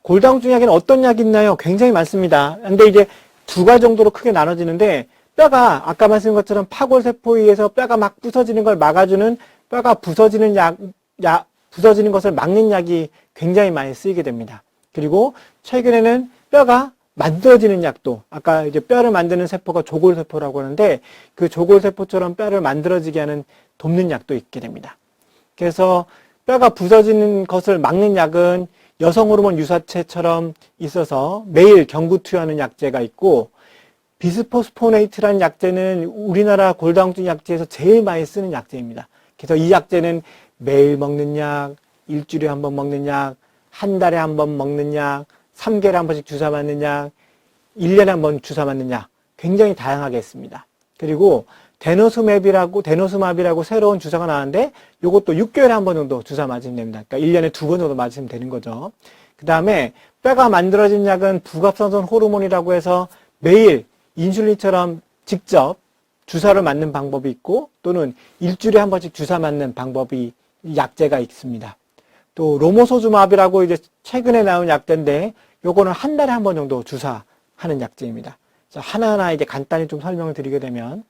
골다공증 약에는 어떤 약이 있나요? 굉장히 많습니다. 근데 이제 두 가지 정도로 크게 나눠지는데, 뼈가 아까 말씀드린 것처럼 파골세포에 의해서 뼈가 막 부서지는 걸 막아주는, 뼈가 부서지는 부서지는 것을 막는 약이 굉장히 많이 쓰이게 됩니다. 그리고 최근에는 뼈가 만들어지는 약도, 아까 이제 뼈를 만드는 세포가 조골세포라고 하는데, 그 조골세포처럼 뼈를 만들어지게 하는 돕는 약도 있게 됩니다. 그래서 뼈가 부서지는 것을 막는 약은 여성 호르몬 유사체처럼 있어서 매일 경구 투여하는 약제가 있고, 비스포스포네이트라는 약제는 우리나라 골다공증 약제에서 제일 많이 쓰는 약제입니다. 그래서 이 약제는 매일 먹는 약, 일주일에 한 번 먹는 약, 한 달에 한 번 먹는 약, 3개월에 한 번씩 주사 맞는 약, 1년에 한 번 주사 맞는 약, 굉장히 다양하게 있습니다. 그리고 데노스마비라고 새로운 주사가 나왔는데, 요것도 6개월에 한 번 정도 주사 맞으면 됩니다. 그러니까 1년에 2번 정도 맞으면 되는 거죠. 그 다음에 뼈가 만들어진 약은 부갑산선 호르몬이라고 해서 매일 인슐린처럼 직접 주사를 맞는 방법이 있고, 또는 일주일에 한 번씩 주사 맞는 방법이, 약제가 있습니다. 또 로모소주마비라고 이제 최근에 나온 약제인데, 요거는 한 달에 한 번 정도 주사하는 약제입니다. 하나하나 이제 간단히 좀 설명을 드리게 되면,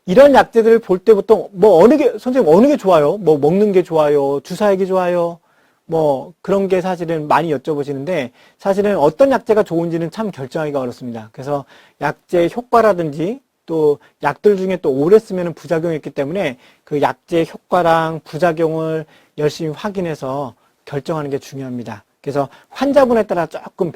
이런 약제들을 볼 때부터 선생님 어느 게 좋아요? 뭐 먹는 게 좋아요? 주사하기 좋아요? 뭐 그런 게 사실은 많이 여쭤보시는데, 사실은 어떤 약제가 좋은지는 참 결정하기가 어렵습니다. 그래서 약제의 효과라든지 또 약들 중에 또 오래 쓰면 부작용이 있기 때문에 그 약제의 효과랑 부작용을 열심히 확인해서 결정하는 게 중요합니다. 그래서 환자분에 따라 조금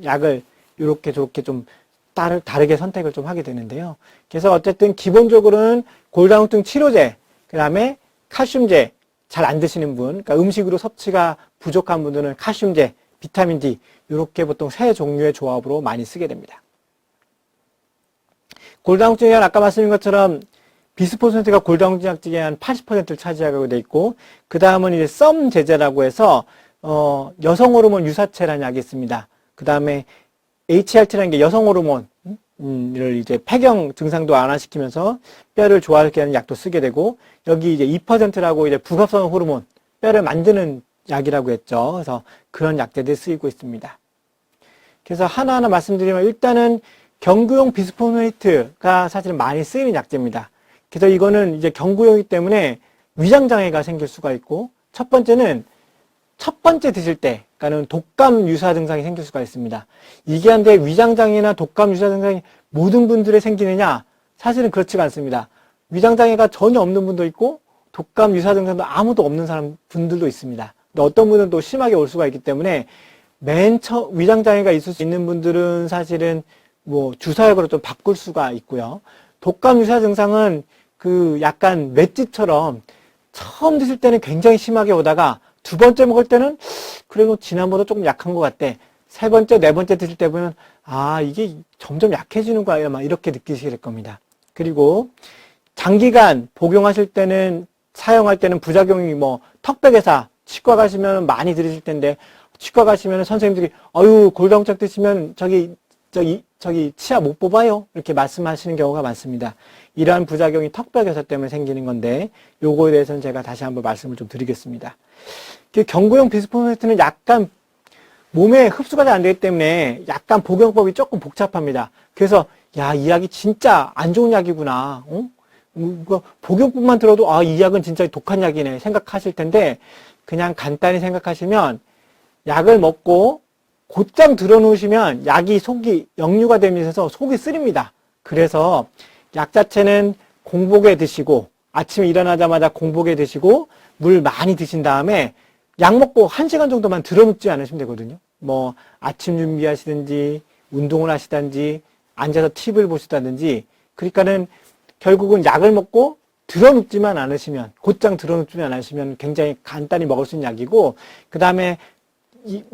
약을 이렇게 저렇게 좀 다르게 선택을 좀 하게 되는데요. 그래서 어쨌든 기본적으로는 골다공증 치료제, 그 다음에 칼슘제, 잘 안 드시는 분, 그러니까 음식으로 섭취가 부족한 분들은 칼슘제, 비타민 D, 이렇게 보통 세 종류의 조합으로 많이 쓰게 됩니다. 골다공증은 아까 말씀드린 것처럼 비스포스네트가 골다공증 약제의 한 80%를 차지하게 돼 있고, 그 다음은 이제 썸 제제라고 해서 여성 호르몬 유사체라는 약이 있습니다. 그 다음에 HRT라는 게 여성 호르몬을 이제 폐경 증상도 완화시키면서 뼈를 좋아하게 하는 약도 쓰게 되고, 여기 이제 2%라고 이제 부갑산 호르몬, 뼈를 만드는 약이라고 했죠. 그래서 그런 약제들이 쓰이고 있습니다. 그래서 하나하나 말씀드리면, 일단은 경구용 비스포네이트가 사실 많이 쓰이는 약제입니다. 그래서 이거는 이제 경구용이기 때문에 위장장애가 생길 수가 있고, 첫 번째 드실 때, 그러니까는 독감 유사 증상이 생길 수가 있습니다. 이게 한데 위장장애나 독감 유사 증상이 모든 분들에 생기느냐? 사실은 그렇지가 않습니다. 위장장애가 전혀 없는 분도 있고, 독감 유사 증상도 아무도 없는 분들도 있습니다. 근데 어떤 분은 또 심하게 올 수가 있기 때문에 위장장애가 있을 수 있는 분들은 사실은 뭐 주사약으로 좀 바꿀 수가 있고요. 독감 유사 증상은 그 약간 맷집처럼 처음 드실 때는 굉장히 심하게 오다가 두 번째 먹을 때는 그래도 지난번보다 조금 약한 것 같대. 세 번째, 네 번째 드실 때 보면 아 이게 점점 약해지는 거야 막 이렇게 느끼시게 될 겁니다. 그리고 장기간 복용하실 때는 사용할 때는 부작용이 뭐 턱백에서 치과 가시면 많이 들으실 텐데 치과 가시면 선생님들이 어유 골다공증 드시면 저기 치아 못 뽑아요 이렇게 말씀하시는 경우가 많습니다. 이러한 부작용이 턱벽에서 때문에 생기는 건데 요거에 대해서는 제가 다시 한번 말씀을 좀 드리겠습니다. 그 경구용 비스포스페트는 약간 몸에 흡수가 잘 안 되기 때문에 약간 복용법이 조금 복잡합니다. 그래서 야, 이 약이 진짜 안 좋은 약이구나. 복용법만 들어도 아, 이 약은 진짜 독한 약이네 생각하실 텐데 그냥 간단히 생각하시면 약을 먹고 곧장 들어놓으시면 약이 속이 역류가 되면서 속이 쓰립니다. 그래서 약 자체는 공복에 드시고 아침에 일어나자마자 공복에 드시고 물 많이 드신 다음에 약 먹고 1시간 정도만 들어눕지 않으시면 되거든요. 뭐 아침 준비하시든지 운동을 하시든지 앉아서 TV를 보시다든지 그러니까는 결국은 약을 먹고 들어눕지만 않으시면 곧장 들어눕지만 않으시면 굉장히 간단히 먹을 수 있는 약이고 그 다음에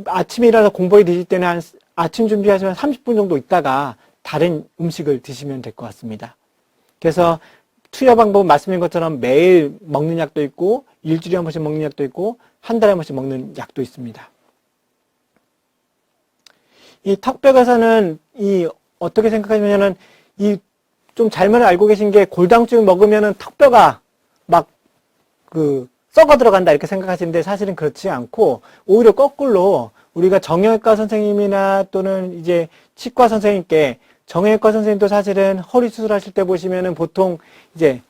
아침에 일어나서 공복에 드실 때는 한 아침 준비하시면 30분 정도 있다가 다른 음식을 드시면 될 것 같습니다. 그래서 투여 방법은 말씀드린 것처럼 매일 먹는 약도 있고 일주일에 한 번씩 먹는 약도 있고 한 달에 한 번씩 먹는 약도 있습니다. 이 턱벽에서는 어떻게 생각하냐면은 좀 잘못 알고 계신 게 골다공증 먹으면은 턱뼈가 막 썩어 들어간다 이렇게 생각하시는데 사실은 그렇지 않고 오히려 거꾸로 우리가 정형외과 선생님이나 또는 이제 치과 선생님께 정형외과 선생님도 사실은 허리 수술하실 때 보시면은 보통 이제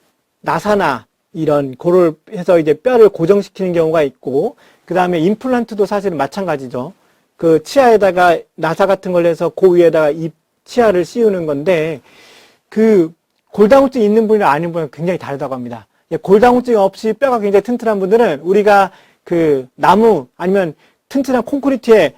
나사나 이런 고를 해서 이제 뼈를 고정시키는 경우가 있고 그 다음에 임플란트도 사실은 마찬가지죠. 그 치아에다가 나사 같은 걸 해서 그 위에다가 이 치아를 씌우는 건데 그 골다공증 있는 분이랑 아닌 분은 굉장히 다르다고 합니다. 골다공증 없이 뼈가 굉장히 튼튼한 분들은 우리가 그 나무 아니면 튼튼한 콘크리트에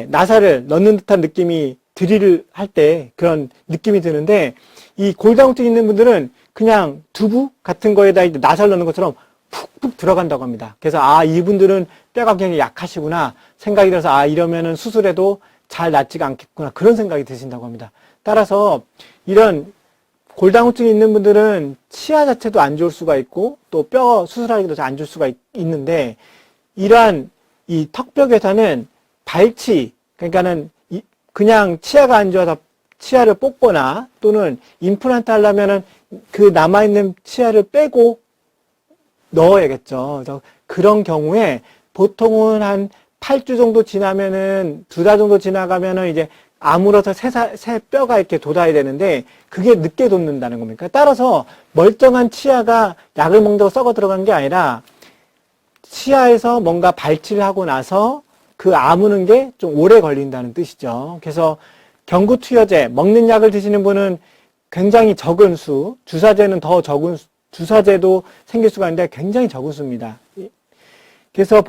나사를 넣는 듯한 느낌이 드릴을 할 때 그런 느낌이 드는데 이 골다공증 있는 분들은 그냥 두부 같은 거에다 이제 나사를 넣는 것처럼 푹푹 들어간다고 합니다. 그래서 아 이분들은 뼈가 굉장히 약하시구나 생각이 들어서 아 이러면은 수술해도 잘 낫지가 않겠구나 그런 생각이 드신다고 합니다. 따라서 이런 골다공증이 있는 분들은 치아 자체도 안 좋을 수가 있고 또 뼈 수술하기도 안 좋을 수가 있는데 이러한 이 턱벽에서는 발치 그러니까는 그냥 치아가 안 좋아서 치아를 뽑거나 또는 임플란트 하려면은 그 남아있는 치아를 빼고 넣어야겠죠. 그래서 그런 경우에 보통은 한 8주 정도 지나면은 2달 정도 지나가면은 이제 아물어서 새 뼈가 이렇게 돋아야 되는데 그게 늦게 돋는다는 겁니까? 따라서 멀쩡한 치아가 약을 먹는다고 썩어 들어가는 게 아니라 치아에서 뭔가 발치를 하고 나서 그 아무는 게 좀 오래 걸린다는 뜻이죠. 그래서 경구투여제 먹는 약을 드시는 분은 굉장히 적은 수, 주사제는 더 적은 주사제도 생길 수가 있는데 굉장히 적은 수입니다. 그래서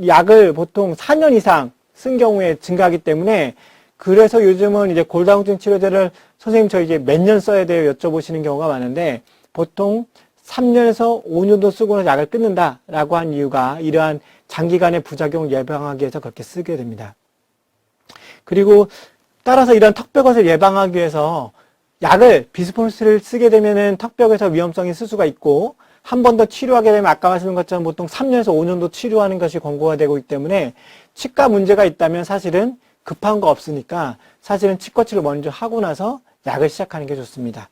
약을 4년 이상 쓴 경우에 증가하기 때문에 그래서 요즘은 이제 골다공증 치료제를 선생님 저 이제 몇 년 써야 돼요 여쭤보시는 경우가 많은데 보통 3년에서 5년도 쓰고 나서 약을 끊는다라고 한 이유가 이러한 장기간의 부작용을 예방하기 위해서 그렇게 쓰게 됩니다. 그리고 따라서 이런 턱벽옷을 예방하기 위해서 약을 비스포스를 쓰게 되면은 턱벽에서 위험성이 있을 수가 있고 한 번 더 치료하게 되면 아까 말씀드린 것처럼 보통 3년에서 5년도 치료하는 것이 권고가 되고 있기 때문에 치과 문제가 있다면 사실은 급한 거 없으니까 사실은 치과 치료 먼저 하고 나서 약을 시작하는 게 좋습니다.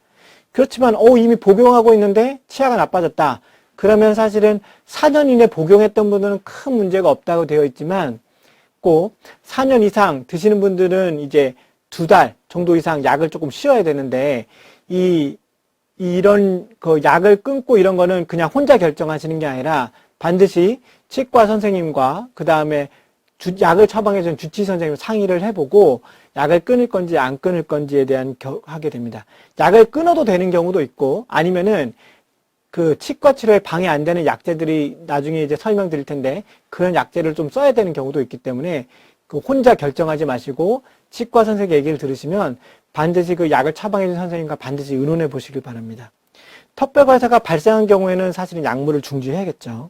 그렇지만 이미 복용하고 있는데 치아가 나빠졌다. 그러면 사실은 4년 이내 복용했던 분들은 큰 문제가 없다고 되어 있지만 꼭 4년 이상 드시는 분들은 이제 2달 정도 이상 약을 조금 쉬어야 되는데 이런 약을 끊고 이런 거는 그냥 혼자 결정하시는 게 아니라 반드시 치과 선생님과 그 다음에 약을 처방해준 주치 선생님 상의를 해보고 약을 끊을 건지 안 끊을 건지에 대한 하게 됩니다. 약을 끊어도 되는 경우도 있고 아니면은 그 치과 치료에 방해 안 되는 약제들이 나중에 이제 설명드릴 텐데 그런 약제를 좀 써야 되는 경우도 있기 때문에 그 혼자 결정하지 마시고 치과 선생님 얘기를 들으시면 반드시 그 약을 처방해 준 선생님과 반드시 의논해 보시길 바랍니다. 턱뼈가사가 발생한 경우에는 사실은 약물을 중지해야겠죠.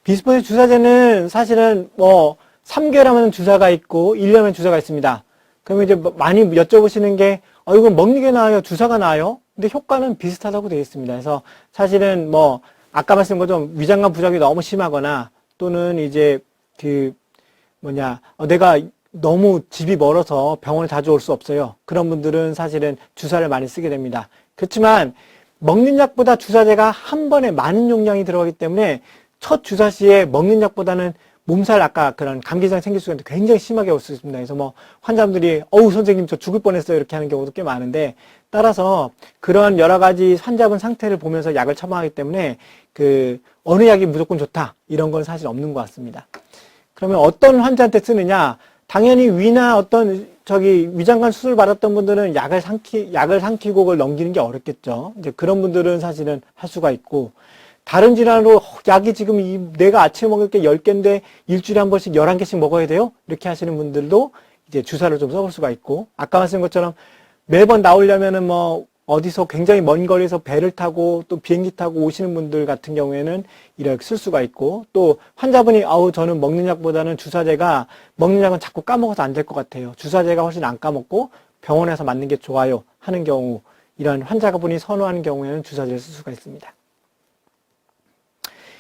비스포시 주사제는 사실은 뭐 3개월 하면 주사가 있고 1년 하면 주사가 있습니다. 그러면 이제 많이 여쭤보시는 게 이건 먹는 게 나아요? 주사가 나아요? 근데 효과는 비슷하다고 되어 있습니다. 그래서 사실은 뭐 아까 말씀드린 것처럼 위장관 부작용이 너무 심하거나 또는 이제 내가 너무 집이 멀어서 병원에 자주 올 수 없어요. 그런 분들은 사실은 주사를 많이 쓰게 됩니다. 그렇지만 먹는 약보다 주사제가 한 번에 많은 용량이 들어가기 때문에 첫 주사 시에 먹는 약보다는 몸살 아까 그런 감기증이 생길 수가 있는데 굉장히 심하게 올 수 있습니다. 그래서 뭐 환자분들이 선생님 저 죽을 뻔했어요 이렇게 하는 경우도 꽤 많은데 따라서 그런 여러 가지 환자분 상태를 보면서 약을 처방하기 때문에 어느 약이 무조건 좋다 이런 건 사실 없는 것 같습니다. 그러면 어떤 환자한테 쓰느냐? 당연히 위나 어떤 위장관 수술 받았던 분들은 약을 삼키고 그걸 넘기는 게 어렵겠죠. 이제 그런 분들은 사실은 할 수가 있고 다른 질환으로 약이 지금 내가 아침에 먹을 게 10개인데 일주일에 한 번씩 11개씩 먹어야 돼요? 이렇게 하시는 분들도 이제 주사를 좀 써볼 수가 있고 아까 말씀드린 것처럼 매번 나오려면은 뭐 어디서 굉장히 먼 거리에서 배를 타고 또 비행기 타고 오시는 분들 같은 경우에는 이렇게 쓸 수가 있고 또 환자분이 저는 먹는 약보다는 주사제가 먹는 약은 자꾸 까먹어서 안 될 것 같아요. 주사제가 훨씬 안 까먹고 병원에서 맞는 게 좋아요 하는 경우 이런 환자분이 선호하는 경우에는 주사제를 쓸 수가 있습니다.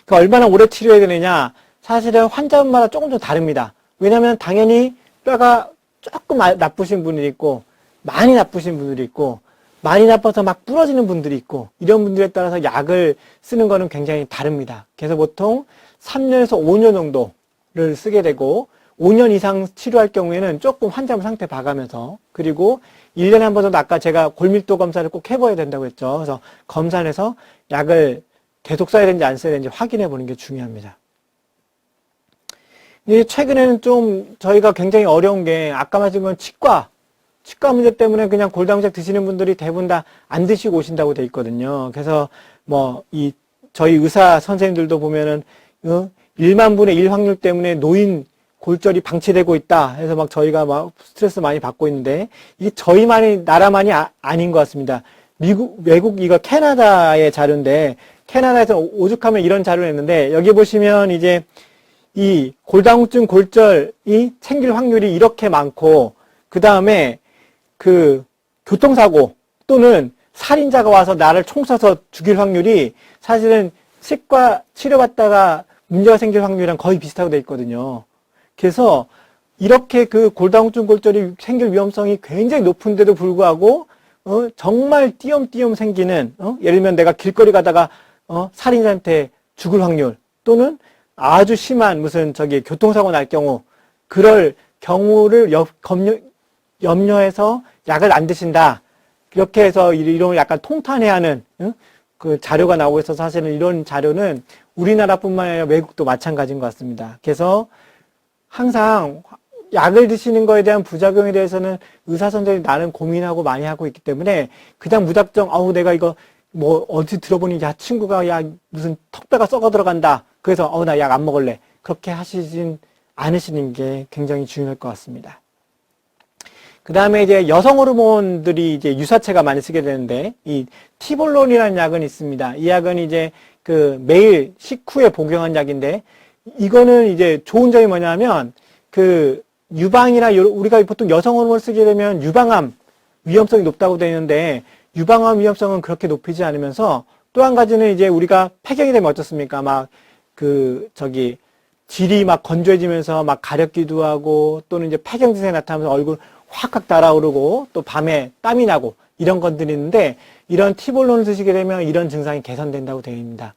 얼마나 오래 치료해야 되느냐 사실은 환자분마다 조금 좀 다릅니다. 왜냐하면 당연히 뼈가 조금 나쁘신 분들이 있고 많이 나쁘신 분들이 있고 많이 나빠서 막 부러지는 분들이 있고 이런 분들에 따라서 약을 쓰는 거는 굉장히 다릅니다. 그래서 보통 3년에서 5년 정도를 쓰게 되고 5년 이상 치료할 경우에는 조금 환자분 상태 봐가면서 그리고 1년에 한 번 정도 아까 제가 골밀도 검사를 꼭 해봐야 된다고 했죠. 그래서 검사를 해서 약을 계속 써야 되는지 안 써야 되는지 확인해 보는 게 중요합니다. 최근에는 좀 저희가 굉장히 어려운 게 아까 말씀드린 치과 문제 때문에 그냥 골다공증 드시는 분들이 대부분 다 안 드시고 오신다고 돼 있거든요. 그래서 저희 의사 선생님들도 보면은 1만 분의 1 확률 때문에 노인 골절이 방치되고 있다 해서 막 저희가 막 스트레스 많이 받고 있는데 이게 나라만이 아닌 것 같습니다. 외국 이거 캐나다의 자료인데 캐나다에서 오죽하면 이런 자료를 냈는데 여기 보시면 이제 이 골다공증 골절이 생길 확률이 이렇게 많고 그 다음에 교통사고 또는 살인자가 와서 나를 총 쏴서 죽일 확률이 사실은 치과 치료받다가 문제가 생길 확률이랑 거의 비슷하게 돼 있거든요. 그래서 이렇게 골다공증 골절이 생길 위험성이 굉장히 높은데도 불구하고 정말 띄엄띄엄 생기는 예를 들면 내가 길거리 가다가 살인자한테 죽을 확률 또는 아주 심한 교통사고 날 경우 그럴 경우를 염려해서 약을 안 드신다. 이렇게 해서 이런 걸 약간 통탄해야 하는 그 자료가 나오고 있어서 사실은 이런 자료는 우리나라뿐만 아니라 외국도 마찬가지인 것 같습니다. 그래서 항상 약을 드시는 거에 대한 부작용에 대해서는 의사 선생님이 나는 고민하고 많이 하고 있기 때문에 그냥 무작정 내가 이거 어디 들어보니 친구가 무슨 턱뼈가 썩어 들어간다. 그래서 나 약 안 먹을래. 그렇게 하시진 않으시는 게 굉장히 중요할 것 같습니다. 그 다음에 이제 여성 호르몬들이 이제 유사체가 많이 쓰게 되는데, 이 티볼론이라는 약은 있습니다. 이 약은 이제 매일 식후에 복용한 약인데, 이거는 이제 좋은 점이 뭐냐면, 유방이나 우리가 보통 여성 호르몬을 쓰게 되면 유방암 위험성이 높다고 되어 있는데, 유방암 위험성은 그렇게 높이지 않으면서, 또 한 가지는 이제 우리가 폐경이 되면 어떻습니까? 질이 건조해지면서 가렵기도 하고, 또는 이제 폐경 증상이 나타나면서 얼굴 확 달아오르고 또 밤에 땀이 나고 이런 것들이 있는데 이런 티볼론을 드시게 되면 이런 증상이 개선된다고 되어 있습니다.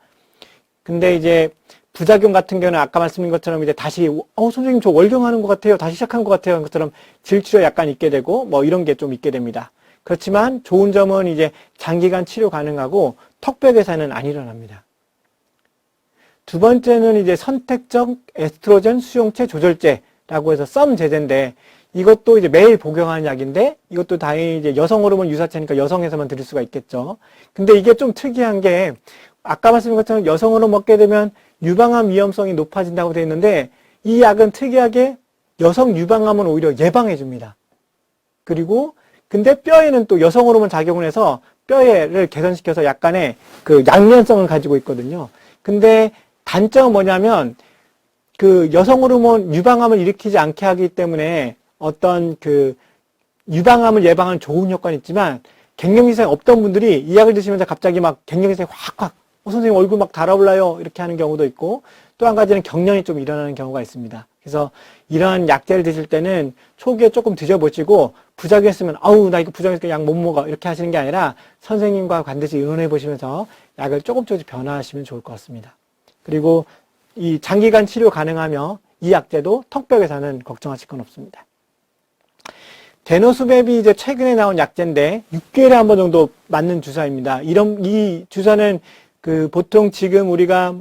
근데 이제 부작용 같은 경우는 아까 말씀드린 것처럼 이제 다시 선생님 저 월경하는 것 같아요. 다시 시작한 것 같아요. 것처럼 질치료 약간 있게 되고 이런 게 좀 있게 됩니다. 그렇지만 좋은 점은 이제 장기간 치료 가능하고 턱뼈 괴사는 안 일어납니다. 두 번째는 이제 선택적 에스트로겐 수용체 조절제라고 해서 썸 제제인데 이것도 이제 매일 복용하는 약인데 이것도 다행히 이제 여성 호르몬 유사체니까 여성에서만 드릴 수가 있겠죠. 근데 이게 좀 특이한 게 아까 말씀드린 것처럼 여성 호르몬 먹게 되면 유방암 위험성이 높아진다고 되어 있는데 이 약은 특이하게 여성 유방암은 오히려 예방해 줍니다. 그리고 근데 뼈에는 또 여성 호르몬 작용을 해서 뼈를 개선시켜서 약간의 그 양면성을 가지고 있거든요. 근데 단점은 뭐냐면 그 여성 호르몬 유방암을 일으키지 않게 하기 때문에 어떤 그 유방암을 예방하는 좋은 효과는 있지만 갱년기증상이 없던 분들이 이 약을 드시면서 갑자기 막 갱년기증상이 확 선생님 얼굴 막 달아올라요 이렇게 하는 경우도 있고 또 한 가지는 경련이 좀 일어나는 경우가 있습니다. 그래서 이런 약제를 드실 때는 초기에 조금 드셔보시고 부작용했으면 아우 나 이거 부작용했으니까 약 못 먹어 이렇게 하시는 게 아니라 선생님과 반드시 의논해 보시면서 약을 조금씩 변화하시면 좋을 것 같습니다. 그리고 이 장기간 치료 가능하며 이 약제도 턱벽에서는 걱정하실 건 없습니다. 데노스맵이 이제 최근에 나온 약제인데 6개월에 한 번 정도 맞는 주사입니다. 이 주사는 그 보통 지금 우리가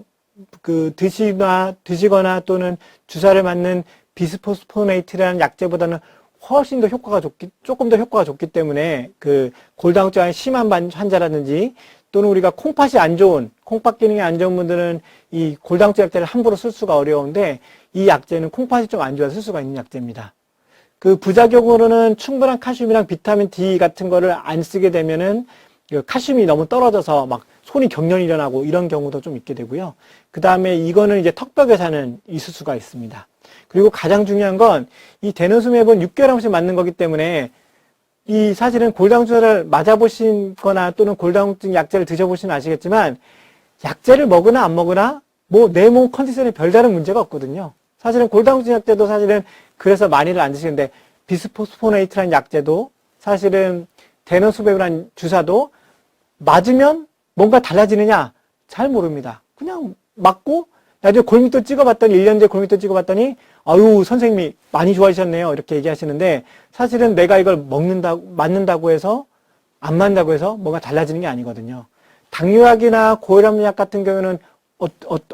그 드시거나 또는 주사를 맞는 비스포스포네이트라는 약제보다는 훨씬 더 조금 더 효과가 좋기 때문에 그 골다공증이 심한 환자라든지 또는 우리가 콩팥 기능이 안 좋은 분들은 이 골다공증 약제를 함부로 쓸 수가 어려운데 이 약제는 콩팥이 좀 안 좋아서 쓸 수가 있는 약제입니다. 그 부작용으로는 충분한 칼슘이랑 비타민 D 같은 거를 안 쓰게 되면은 칼슘이 너무 떨어져서 막 손이 경련이 일어나고 이런 경우도 좀 있게 되고요. 그 다음에 이거는 이제 턱벽에서는 있을 수가 있습니다. 그리고 가장 중요한 건 이 데노스맵은 6개월에 한 번씩 맞는 거기 때문에 이 사실은 골다공증을 맞아보신 거나 또는 골다공증 약제를 드셔보시면 아시겠지만 약제를 먹으나 안 먹으나 뭐 내 몸 컨디션에 별다른 문제가 없거든요. 사실은 골다공증 약제도 사실은 그래서 많이를 안 드시는데 비스포스포네이트라는 약제도 사실은 데노스맵이라는 주사도 맞으면 뭔가 달라지느냐? 잘 모릅니다. 그냥 맞고 나중에 골밑도 찍어봤더니 1년 뒤에 골밑도 찍어봤더니 아유 선생님이 많이 좋아지셨네요 이렇게 얘기하시는데 사실은 내가 이걸 맞는다고 해서 안 맞는다고 해서 뭔가 달라지는 게 아니거든요. 당뇨약이나 고혈압약 같은 경우는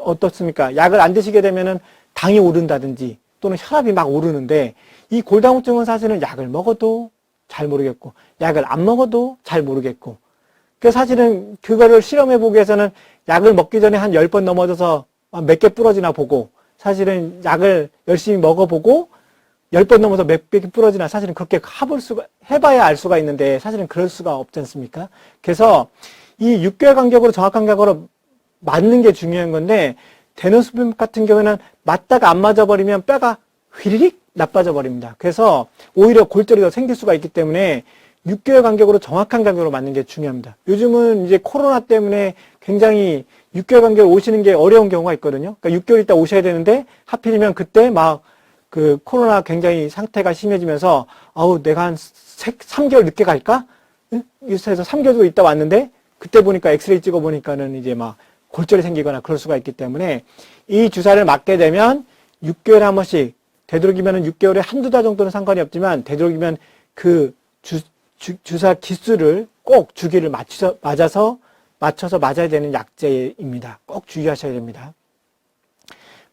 어떻습니까? 약을 안 드시게 되면은 당이 오른다든지 또는 혈압이 막 오르는데 이 골다공증은 사실은 약을 먹어도 잘 모르겠고 약을 안 먹어도 잘 모르겠고 그래서 사실은 그거를 실험해보기 위해서는 약을 먹기 전에 한 10번 넘어져서 몇 개 부러지나 보고 사실은 약을 열심히 먹어보고 10번 넘어서 몇 개 부러지나 사실은 그렇게 해봐야 알 수가 있는데 사실은 그럴 수가 없지 않습니까? 그래서 이 6개월 간격으로 정확한 간격으로 맞는 게 중요한 건데 데노스맵 같은 경우에는 맞다가 안 맞아버리면 뼈가 휘리릭 나빠져 버립니다. 그래서 오히려 골절이 더 생길 수가 있기 때문에 6개월 간격으로 정확한 간격으로 맞는 게 중요합니다. 요즘은 이제 코로나 때문에 굉장히 6개월 간격으로 오시는 게 어려운 경우가 있거든요. 그러니까 6개월 있다 오셔야 되는데 하필이면 그때 막 그 코로나 굉장히 상태가 심해지면서 아우 내가 한 3개월 늦게 갈까? 유스에서 3개월 있다 왔는데 그때 보니까 엑스레이 찍어 보니까는 이제 막 골절이 생기거나 그럴 수가 있기 때문에 이 주사를 맞게 되면 6개월에 한 번씩 되도록이면 6개월에 한두 달 정도는 상관이 없지만 되도록이면 그 주사 기수를 꼭 주기를 맞춰서 맞아야 되는 약제입니다. 꼭 주의하셔야 됩니다.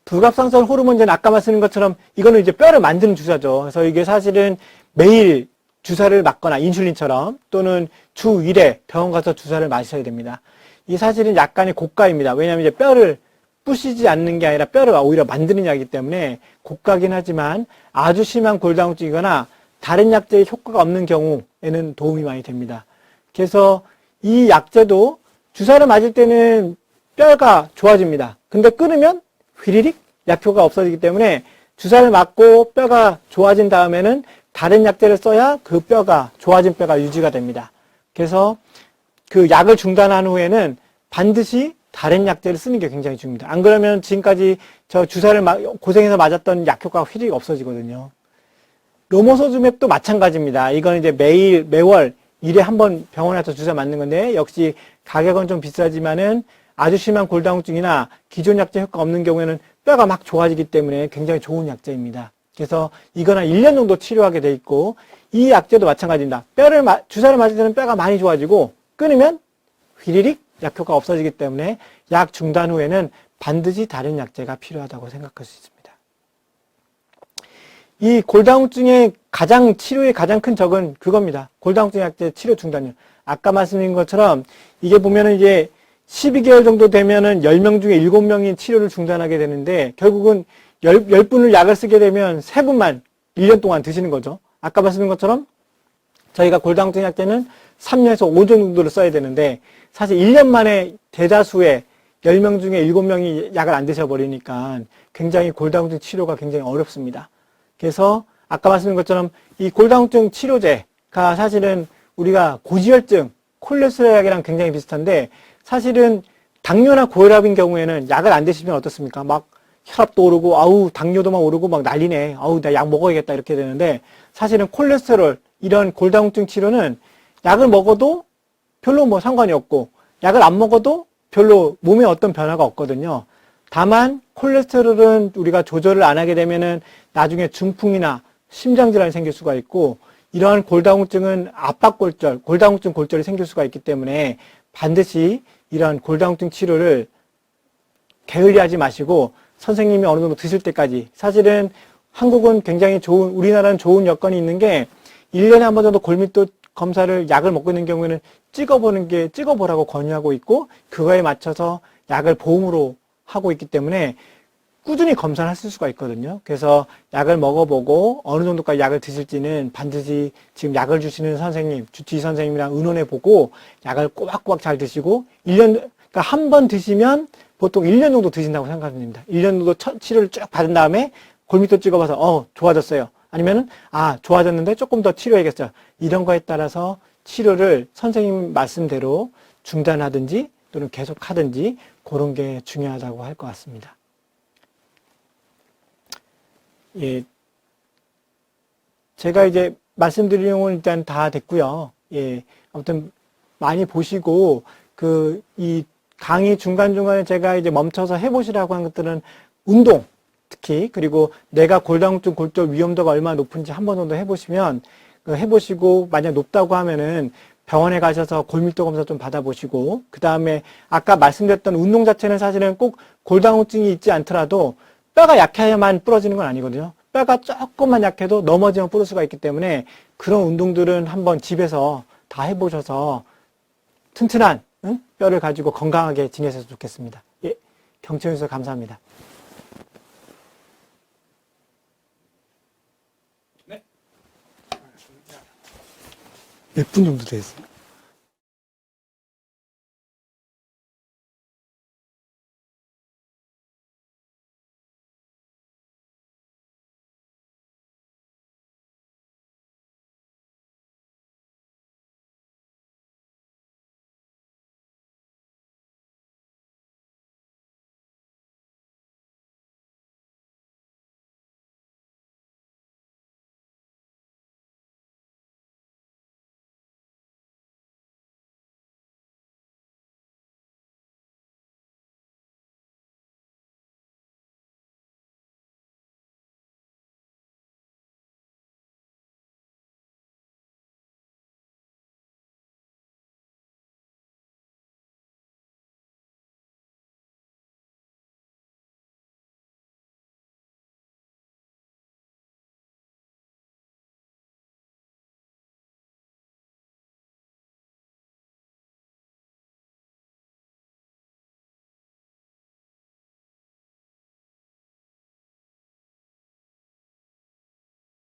부갑상선 호르몬제는 아까 말씀드린 것처럼 이거는 이제 뼈를 만드는 주사죠. 그래서 이게 사실은 매일 주사를 맞거나 인슐린처럼 또는 주 1회 병원 가서 주사를 맞으셔야 됩니다. 이 사실은 약간의 고가입니다. 왜냐하면 이제 뼈를 부시지 않는 게 아니라 뼈를 오히려 만드는 약이기 때문에 고가긴 하지만 아주 심한 골다공증이거나 다른 약제의 효과가 없는 경우에는 도움이 많이 됩니다. 그래서 이 약제도 주사를 맞을 때는 뼈가 좋아집니다. 근데 끊으면 휘리릭 약효가 없어지기 때문에 주사를 맞고 뼈가 좋아진 다음에는 다른 약제를 써야 그 뼈가 좋아진 뼈가 유지가 됩니다. 그래서 그 약을 중단한 후에는 반드시 다른 약제를 쓰는 게 굉장히 중요합니다. 안 그러면 지금까지 저 주사를 고생해서 맞았던 약효과가 휘리릭 없어지거든요. 로모소즈맵도 마찬가지입니다. 이건 이제 매월 1회 한 번 병원에서 주사 맞는 건데 역시 가격은 좀 비싸지만은 아주 심한 골다공증이나 기존 약제 효과 없는 경우에는 뼈가 막 좋아지기 때문에 굉장히 좋은 약제입니다. 그래서 이건 한 1년 정도 치료하게 돼 있고 이 약제도 마찬가지입니다. 주사를 맞을 때는 뼈가 많이 좋아지고 끊으면 휘리릭 약효가 없어지기 때문에 약 중단 후에는 반드시 다른 약제가 필요하다고 생각할 수 있습니다. 이 골다공증의 치료의 가장 큰 적은 그겁니다. 골다공증 약제 치료 중단율. 아까 말씀드린 것처럼 이게 보면은 이제 12개월 정도 되면은 10명 중에 7명이 치료를 중단하게 되는데, 결국은 10분을 약을 쓰게 되면 3분만 1년 동안 드시는 거죠. 아까 말씀드린 것처럼 저희가 골다공증 약제는 3년에서 5년 정도를 써야 되는데, 사실 1년 만에 대다수의 10명 중에 7명이 약을 안 드셔버리니까 굉장히 골다공증 치료가 굉장히 어렵습니다. 그래서 아까 말씀드린 것처럼 이 골다공증 치료제가 사실은 우리가 고지혈증, 콜레스테롤 약이랑 굉장히 비슷한데, 사실은 당뇨나 고혈압인 경우에는 약을 안 드시면 어떻습니까? 막 혈압도 오르고, 아우, 당뇨도 막 오르고 막 난리네. 아우, 나 약 먹어야겠다. 이렇게 되는데, 사실은 콜레스테롤, 이런 골다공증 치료는 약을 먹어도 별로 뭐 상관이 없고, 약을 안 먹어도 별로 몸에 어떤 변화가 없거든요. 다만, 콜레스테롤은 우리가 조절을 안 하게 되면은 나중에 중풍이나 심장질환이 생길 수가 있고, 이러한 골다공증은 압박골절, 골다공증 골절이 생길 수가 있기 때문에 반드시 이러한 골다공증 치료를 게을리하지 마시고 선생님이 어느 정도 드실 때까지, 사실은 한국은 굉장히 우리나라는 좋은 여건이 있는 게 1년에 한 번 정도 골밀도 검사를 약을 먹고 있는 경우에는 찍어보라고 권유하고 있고, 그거에 맞춰서 약을 보험으로 하고 있기 때문에 꾸준히 검사를 하실 수가 있거든요. 그래서 약을 먹어보고 어느 정도까지 약을 드실지는 반드시 지금 약을 주시는 선생님, 주치의 선생님이랑 의논해 보고 약을 꼬박꼬박 잘 드시고, 그러니까 한 번 드시면 보통 1년 정도 드신다고 생각하면 됩니다. 1년 정도 치료를 쭉 받은 다음에 골밀도 찍어봐서 좋아졌어요. 아니면은 좋아졌는데 조금 더 치료해야겠어요. 이런 거에 따라서 치료를 선생님 말씀대로 중단하든지 또는 계속하든지 그런 게 중요하다고 할 것 같습니다. 예, 제가 이제 말씀드린 내용은 일단 다 됐고요. 예, 아무튼 많이 보시고 이 강의 중간중간에 제가 이제 멈춰서 해보시라고 한 것들은 운동, 특히, 그리고 내가 골다공증 골절 위험도가 얼마나 높은지 한 번 정도 해보시면, 해보시고 만약 높다고 하면은 병원에 가셔서 골밀도 검사 좀 받아보시고, 그 다음에 아까 말씀드렸던 운동 자체는 사실은 꼭 골다공증이 있지 않더라도 뼈가 약해야만 부러지는 건 아니거든요. 뼈가 조금만 약해도 넘어지면 부러질 수가 있기 때문에 그런 운동들은 한번 집에서 다 해보셔서 튼튼한 뼈를 가지고 건강하게 지내셨으면 좋겠습니다. 예, 경청해 주셔서 감사합니다. 네. 몇 분 정도 됐어요?